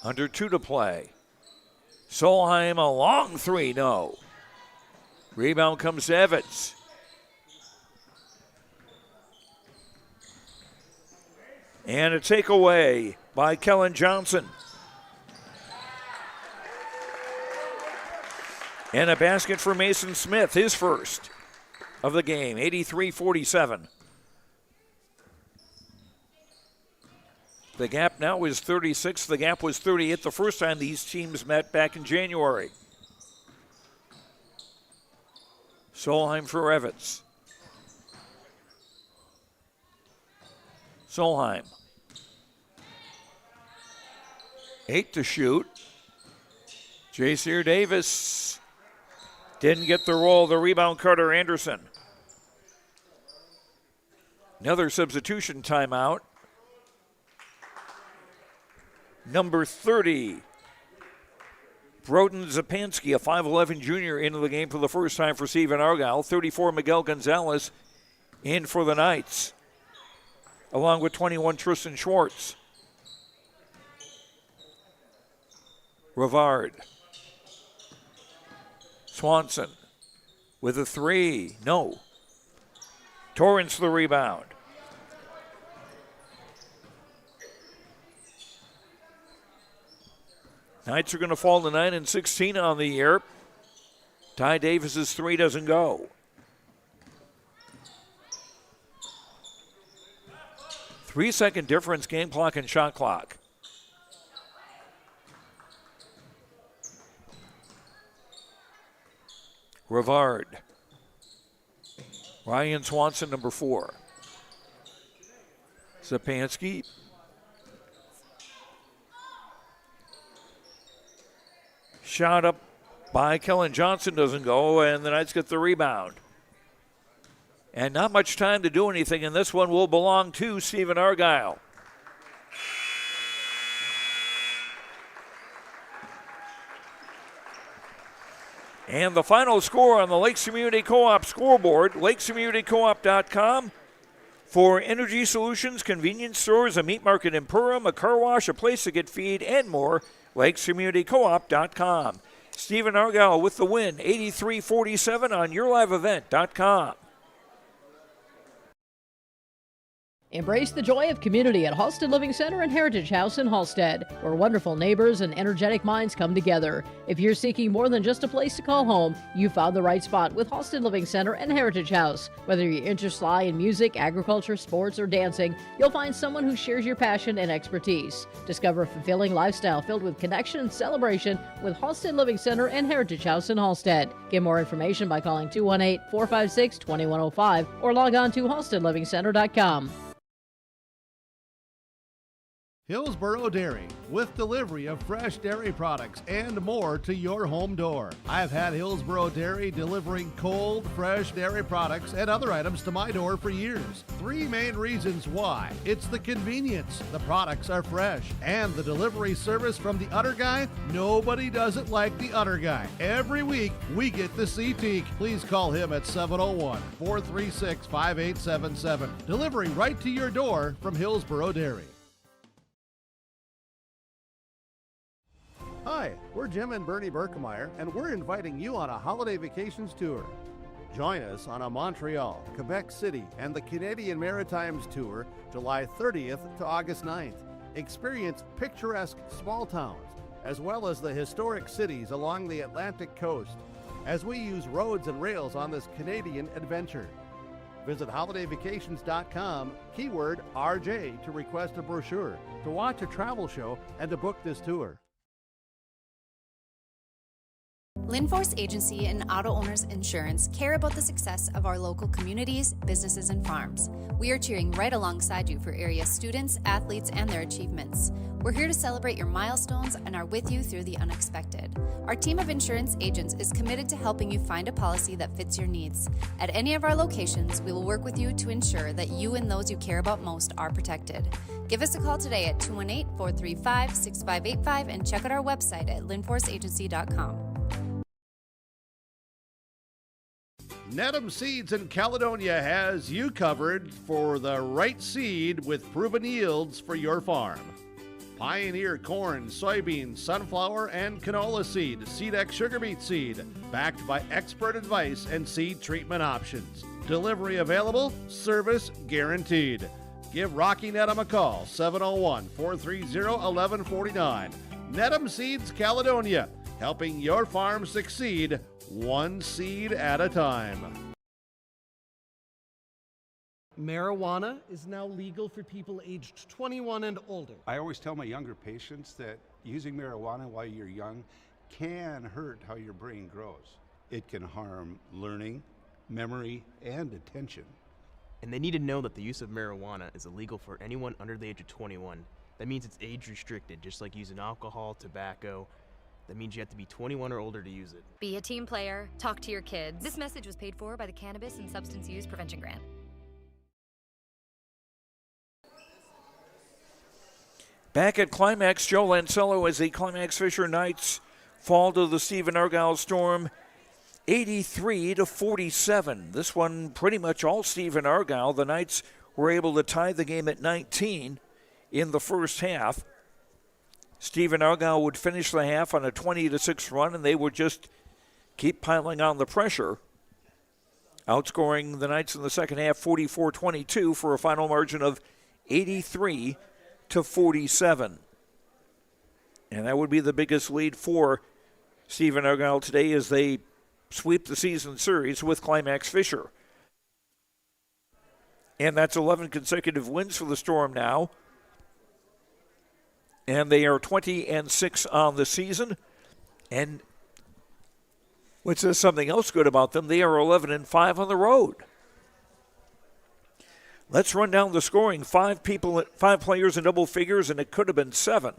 Under 2 to play. Solheim, a long three, no. Rebound comes to Evans. And a takeaway by Kellen Johnson. And a basket for Mason Smith, his first of the game, 83-47. The gap now is 36. The gap was 38 the first time these teams met back in January. Solheim for Evans. Solheim. 8 to shoot. J.C. Davis didn't get the roll. The rebound, Carter Anderson. Another substitution timeout. Number 30, Broden Zapansky, a 5'11 junior, into the game for the first time for Stephen-Argyle. 34, Miguel Gonzalez in for the Knights, along with 21, Tristan Schwartz. Rivard. Swanson with a 3. No. Torrance the rebound. Knights are going to fall to 9-16 on the year. Ty Davis's 3 doesn't go. Three-second difference, game clock and shot clock. Rivard. Ryan Swanson, number 4. Zapansky. Shot up by Kellen Johnson doesn't go, and the Knights get the rebound. And not much time to do anything, and this one will belong to Stephen-Argyle. And the final score on the Lakes Community Co-op scoreboard, lakescommunitycoop.com. For energy solutions, convenience stores, a meat market in Perham, a car wash, a place to get feed, and more, lakescommunitycoop.com. Stephen-Argyle with the win, 83-47 on yourliveevent.com. Embrace the joy of community at Halsted Living Center and Heritage House in Halsted, where wonderful neighbors and energetic minds come together. If you're seeking more than just a place to call home, you found the right spot with Halsted Living Center and Heritage House. Whether your interests lie in music, agriculture, sports, or dancing, you'll find someone who shares your passion and expertise. Discover a fulfilling lifestyle filled with connection and celebration with Halsted Living Center and Heritage House in Halsted. Get more information by calling 218-456-2105 or log on to halstedlivingcenter.com. Hillsboro Dairy, with delivery of fresh dairy products and more to your home door. I've had Hillsboro Dairy delivering cold, fresh dairy products and other items to my door for years. 3 main reasons why. It's the convenience, the products are fresh, and the delivery service from the Udder Guy. Nobody does it like the Udder Guy. Every week, we get the CT. Please call him at 701-436-5877. Delivery right to your door from Hillsboro Dairy. Hi, we're Jim and Bernie Berkemeyer, and we're inviting you on a holiday vacations tour. Join us on a Montreal, Quebec City, and the Canadian Maritimes tour, July 30th to August 9th. Experience picturesque small towns, as well as the historic cities along the Atlantic coast, as we use roads and rails on this Canadian adventure. Visit holidayvacations.com, keyword RJ, to request a brochure, to watch a travel show, and to book this tour. Linforce Agency and Auto Owners Insurance care about the success of our local communities, businesses, and farms. We are cheering right alongside you for area students, athletes, and their achievements. We're here to celebrate your milestones and are with you through the unexpected. Our team of insurance agents is committed to helping you find a policy that fits your needs. At any of our locations, we will work with you to ensure that you and those you care about most are protected. Give us a call today at 218-435-6585 and check out our website at linforceagency.com. Needham Seeds in Caledonia has you covered for the right seed with proven yields for your farm. Pioneer corn, soybean, sunflower, and canola seed, Seedex sugar beet seed, backed by expert advice and seed treatment options. Delivery available, service guaranteed. Give Rocky Needham a call, 701-430-1149. Needham Seeds Caledonia, helping your farm succeed one seed at a time. Marijuana is now legal for people aged 21 and older. I always tell my younger patients that using marijuana while you're young can hurt how your brain grows. It can harm learning, memory, and attention. And they need to know that the use of marijuana is illegal for anyone under the age of 21. That means it's age restricted, just like using alcohol, tobacco. That means you have to be 21 or older to use it. Be a team player. Talk to your kids. This message was paid for by the Cannabis and Substance Use Prevention Grant. Back at Climax, Joe Lancello as the Climax-Fisher Knights fall to the Stephen-Argyle Storm 83-47. This one pretty much all Stephen-Argyle. The Knights were able to tie the game at 19 in the first half. Stephen-Argyle would finish the half on a 20-6 run, and they would just keep piling on the pressure, outscoring the Knights in the second half 44-22 for a final margin of 83-47. And that would be the biggest lead for Stephen-Argyle today as they sweep the season series with Climax-Fisher. And that's 11 consecutive wins for the Storm now. And they are 20-6 on the season. And which says something else good about them, they are 11-5 on the road. Let's run down the scoring. 5 players in double figures, and it could have been 7.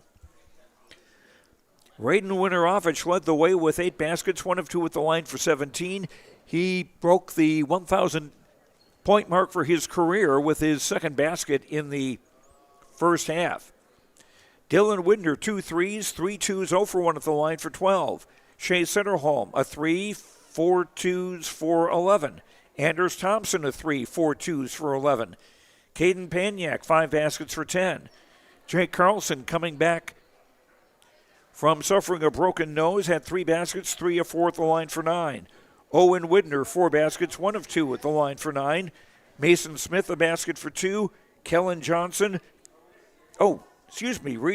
Raiden Winterovich led the way with 8 baskets, 1 of 2 at the line for 17. He broke the 1,000-point mark for his career with his second basket in the first half. Dylan Widner, 2 threes, 3 twos, 0 for 1 at the line for 12. Shea Centerholm, a 3, 4 twos for 11. Anders Thompson, a 3, 4 twos for 11. Caden Paniak, 5 baskets for 10. Jake Carlson coming back from suffering a broken nose, had 3 baskets, 3 of 4 at the line for 9. Owen Widner, 4 baskets, 1 of 2 at the line for 9. Mason Smith, a basket for 2. Reed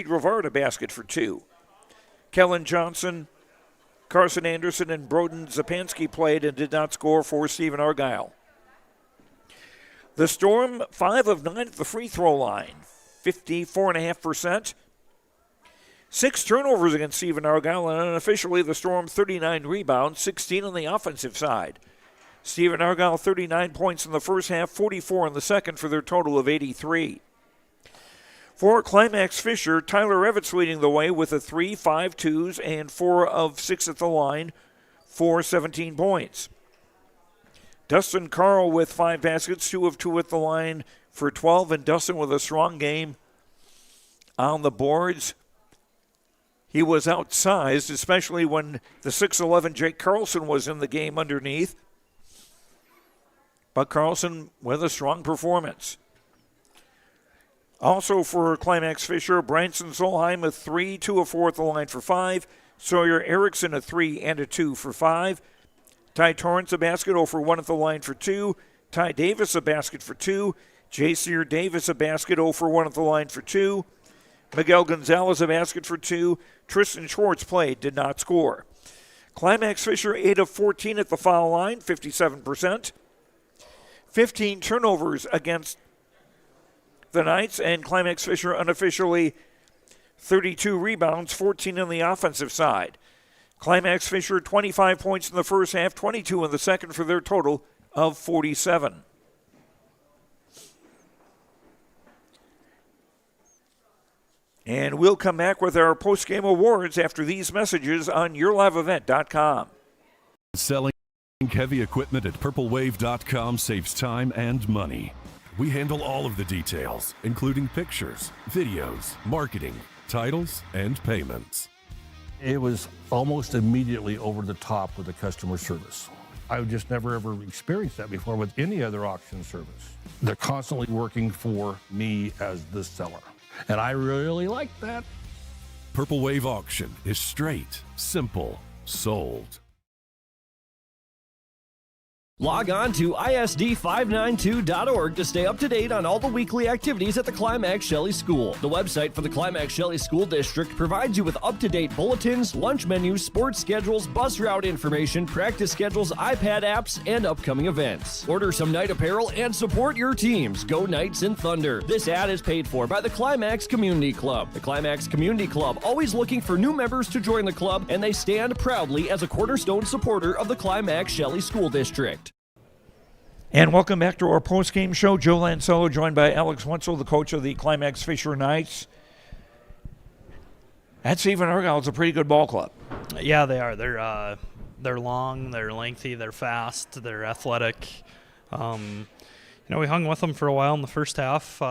Rivard a basket for 2. Kellen Johnson, Carson Anderson, and Broden Zapansky played and did not score for Stephen-Argyle. The Storm, 5 of 9 at the free throw line, 54.5%. 6 turnovers against Stephen-Argyle, and unofficially the Storm 39 rebounds, 16 on the offensive side. Stephen-Argyle 39 points in the first half, 44 in the second for their total of 83. For Climax-Fisher, Tyler Evans leading the way with 3, 5 twos, and 4 of 6 at the line for 17 points. Dustin Carl with 5 baskets, 2 of 2 at the line for 12, and Dustin with a strong game on the boards. He was outsized, especially when the 6'11 Jake Carlson was in the game underneath. But Carlson with a strong performance. Also for Climax-Fisher, Branson Solheim with 3, 2 of 4 at the line for 5. Sawyer Erickson a 3 and a 2 for 5. Ty Torrance a basket, 0 for 1 at the line for 2. Ty Davis a basket for 2. J. Sear Davis a basket, 0 for 1 at the line for 2. Miguel Gonzalez a basket for 2. Tristan Schwartz played, did not score. Climax-Fisher 8 of 14 at the foul line, 57%. 15 turnovers against the Knights, and Climax-Fisher unofficially 32 rebounds, 14 on the offensive side. Climax-Fisher 25 points in the first half, 22 in the second for their total of 47. And we'll come back with our post-game awards after these messages on YourLiveEvent.com. Selling heavy equipment at PurpleWave.com saves time and money. We handle all of the details, including pictures, videos, marketing, titles, and payments. It was almost immediately over the top with the customer service. I've just never ever experienced that before with any other auction service. They're constantly working for me as the seller, and I really like that. Purple Wave Auction is straight, simple, sold. Log on to ISD592.org to stay up to date on all the weekly activities at the Climax-Shelley School. The website for the Climax-Shelley School District provides you with up-to-date bulletins, lunch menus, sports schedules, bus route information, practice schedules, iPad apps, and upcoming events. Order some night apparel and support your teams. Go Knights and Thunder. This ad is paid for by the Climax Community Club. The Climax Community Club, always looking for new members to join the club, and they stand proudly as a cornerstone supporter of the Climax-Shelley School District. And welcome back to our post-game show. Joe Lancello joined by Alex Wentzel, the coach of the Climax-Fisher Knights. That Stephen-Argyle is a pretty good ball club. Yeah, they are. They're long, they're lengthy, they're fast, they're athletic. We hung with them for a while in the first half.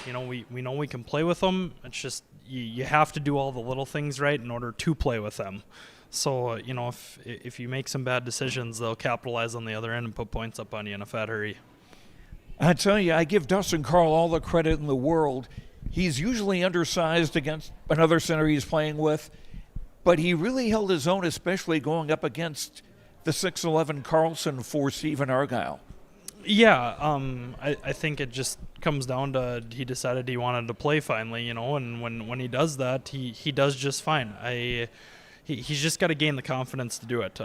We know we can play with them. It's just you have to do all the little things right in order to play with them. So, if you make some bad decisions, they'll capitalize on the other end and put points up on you in a fat hurry. I tell you, I give Dustin Carl all the credit in the world. He's usually undersized against another center he's playing with, but he really held his own, especially going up against the 6'11 Carlson for Stephen-Argyle. Yeah, I think it just comes down to he decided he wanted to play finally, and when he does that, he does just fine. He's just got to gain the confidence to do it.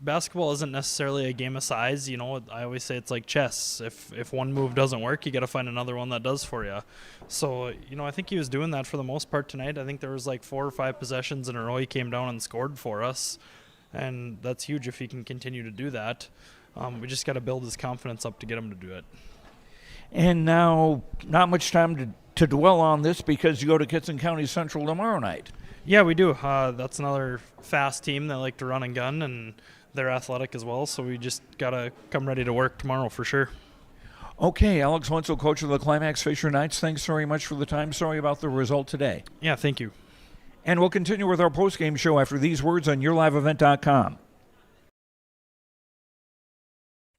Basketball isn't necessarily a game of size. I always say it's like chess. If one move doesn't work, you got to find another one that does for you. So, I think he was doing that for the most part tonight. I think there was like 4 or 5 possessions in a row he came down and scored for us, and that's huge if he can continue to do that. We just got to build his confidence up to get him to do it. And now, not much time to dwell on this because you go to Kitson County Central tomorrow night. Yeah, we do. That's another fast team that like to run and gun, and they're athletic as well, so we just got to come ready to work tomorrow for sure. Okay, Alex Wentzel, coach of the Climax-Fisher Knights, thanks very much for the time. Sorry about the result today. Yeah, thank you. And we'll continue with our post-game show after these words on YourLiveEvent.com.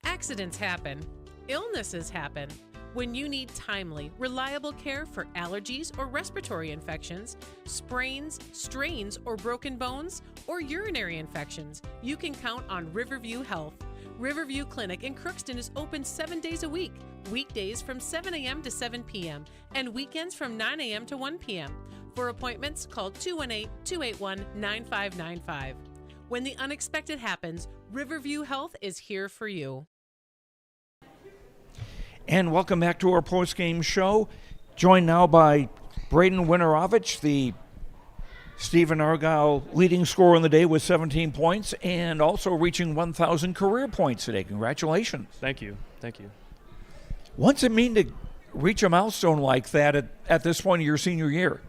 Accidents happen. Illnesses happen. When you need timely, reliable care for allergies or respiratory infections, sprains, strains, or broken bones, or urinary infections, you can count on Riverview Health. Riverview Clinic in Crookston is open 7 days a week, weekdays from 7 a.m. to 7 p.m., and weekends from 9 a.m. to 1 p.m. For appointments, call 218-281-9595. When the unexpected happens, Riverview Health is here for you. And welcome back to our post-game show. Joined now by Braden Winterovich, the Stephen-Argyle leading scorer in the day with 17 points and also reaching 1,000 career points today. Congratulations. Thank you. Thank you. What's it mean to reach a milestone like that at this point of your senior year?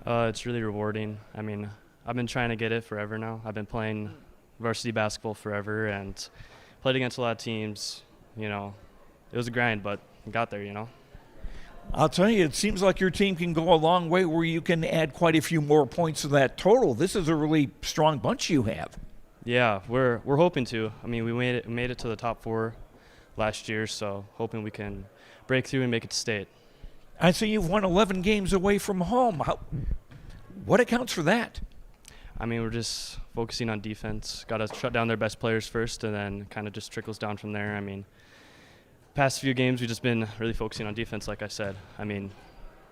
It's really rewarding. I mean, I've been trying to get it forever now. I've been playing varsity basketball forever and played against a lot of teams. You know, it was a grind, but I got there, you know. I'll tell you, it seems like your team can go a long way where you can add quite a few more points to that total. This is a really strong bunch you have. Yeah, we're hoping to. I mean, we made it to the top 4 last year, so hoping we can break through and make it to state. I see you've won 11 games away from home. What accounts for that? I mean, we're just focusing on defense. Got to shut down their best players first, and then kind of just trickles down from there. I mean, past few games, we've just been really focusing on defense, like I said. I mean,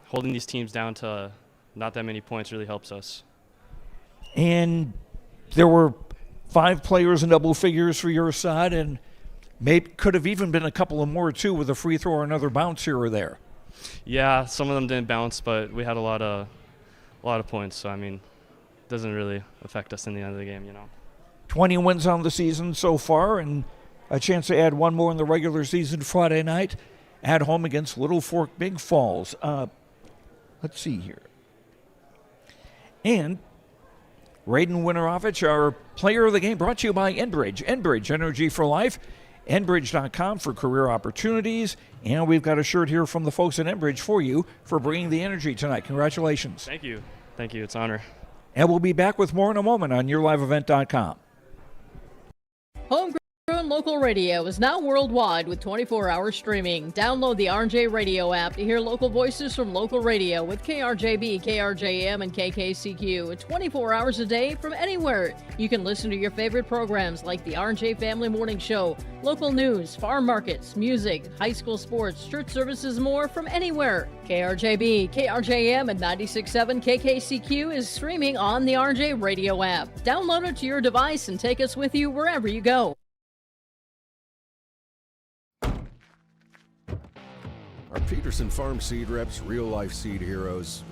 holding these teams down to not that many points really helps us. And there were 5 players in double figures for your side, and maybe could have even been a couple of more, too, with a free throw or another bounce here or there. Yeah, some of them didn't bounce, but we had a lot of points. So, I mean, it doesn't really affect us in the end of the game, you know. 20 wins on the season so far, and a chance to add one more in the regular season Friday night at home against Little Fork Big Falls. Let's see here. And Braden Winterovich, our player of the game, brought to you by Enbridge. Enbridge, energy for life. Enbridge.com for career opportunities. And we've got a shirt here from the folks at Enbridge for you for bringing the energy tonight. Congratulations. Thank you. Thank you. It's an honor. And we'll be back with more in a moment on YourLiveEvent.com. Homegrown local radio is now worldwide with 24-hour streaming. Download the RJ Radio app to hear local voices from local radio with KRJB, KRJM, and KKCQ 24 hours a day from anywhere. You can listen to your favorite programs like the RJ Family Morning Show, local news, farm markets, music, high school sports, church services, more from anywhere. KRJB, KRJM, and 96.7 KKCQ is streaming on the RJ Radio app. Download it to your device and take us with you wherever you go. Our Peterson Farm seed reps, real-life seed heroes,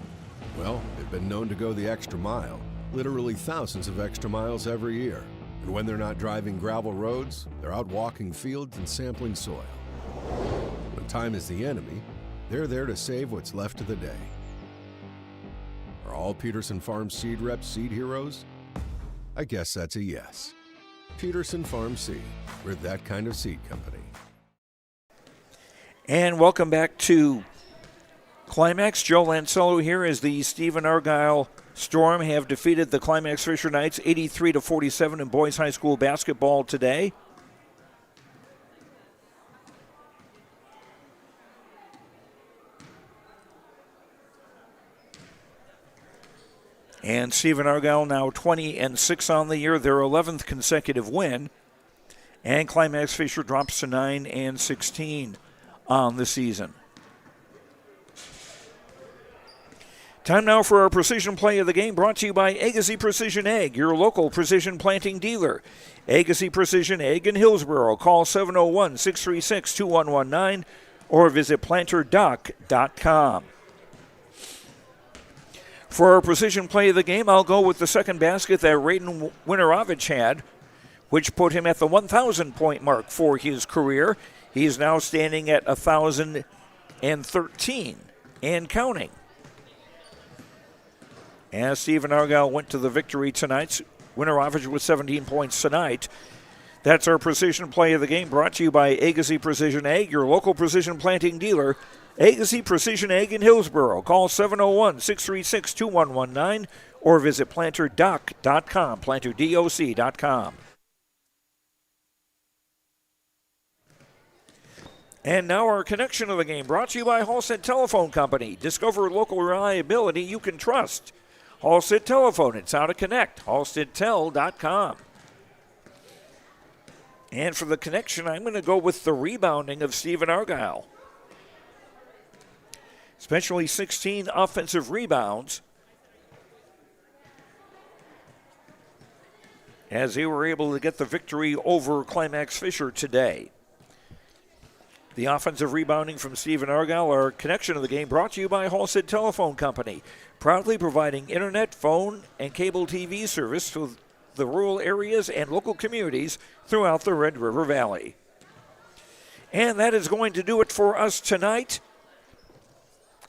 well, they've been known to go the extra mile, literally thousands of extra miles every year. And when they're not driving gravel roads, they're out walking fields and sampling soil. When time is the enemy, they're there to save what's left of the day. Are all Peterson Farm seed reps seed heroes? I guess that's a yes. Peterson Farm Seed, we're that kind of seed company. And welcome back to Climax. Joe Lancello here as the Stephen-Argyle Storm have defeated the Climax-Fisher Knights 83-47 in boys high school basketball today. And Stephen-Argyle now 20-6 on the year, their 11th consecutive win. And Climax-Fisher drops to 9-16 on the season. Time now for our precision play of the game, brought to you by Agassiz Precision Ag, your local precision planting dealer. Agassiz Precision Ag in Hillsboro. Call 701-636-2119 or visit planterdoc.com. For our precision play of the game, I'll go with the second basket that Braden Winterovich had, which put him at the 1,000-point mark for his career. He's now standing at 1,013 and counting. As Stephen-Argyle went to the victory tonight, Winterovich with 17 points tonight. That's our precision play of the game, brought to you by Agassiz Precision Ag, your local precision planting dealer. Agassiz Precision Ag in Hillsboro. Call 701-636-2119 or visit planterdoc.com, planterdoc.com. And now our connection of the game, brought to you by Halstead Telephone Company. Discover local reliability you can trust. Halstead Telephone, it's how to connect. HalsteadTel.com. And for the connection, I'm going to go with the rebounding of Stephen-Argyle. Especially 16 offensive rebounds, as they were able to get the victory over Climax-Fisher today. The offensive rebounding from Stephen-Argyle, our connection of the game, brought to you by Halstead Telephone Company, proudly providing internet, phone, and cable TV service to the rural areas and local communities throughout the Red River Valley. And that is going to do it for us tonight.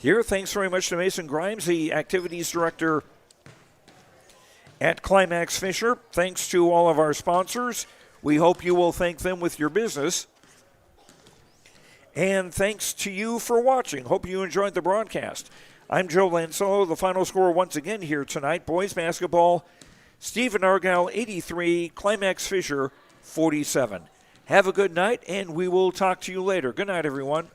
Here, thanks very much to Mason Grimes, the activities director at Climax-Fisher. Thanks to all of our sponsors. We hope you will thank them with your business. And thanks to you for watching. Hope you enjoyed the broadcast. I'm Joe Lancello. The final score once again here tonight. Boys basketball, Stephen-Argyle 83, Climax-Fisher 47. Have a good night, and we will talk to you later. Good night, everyone.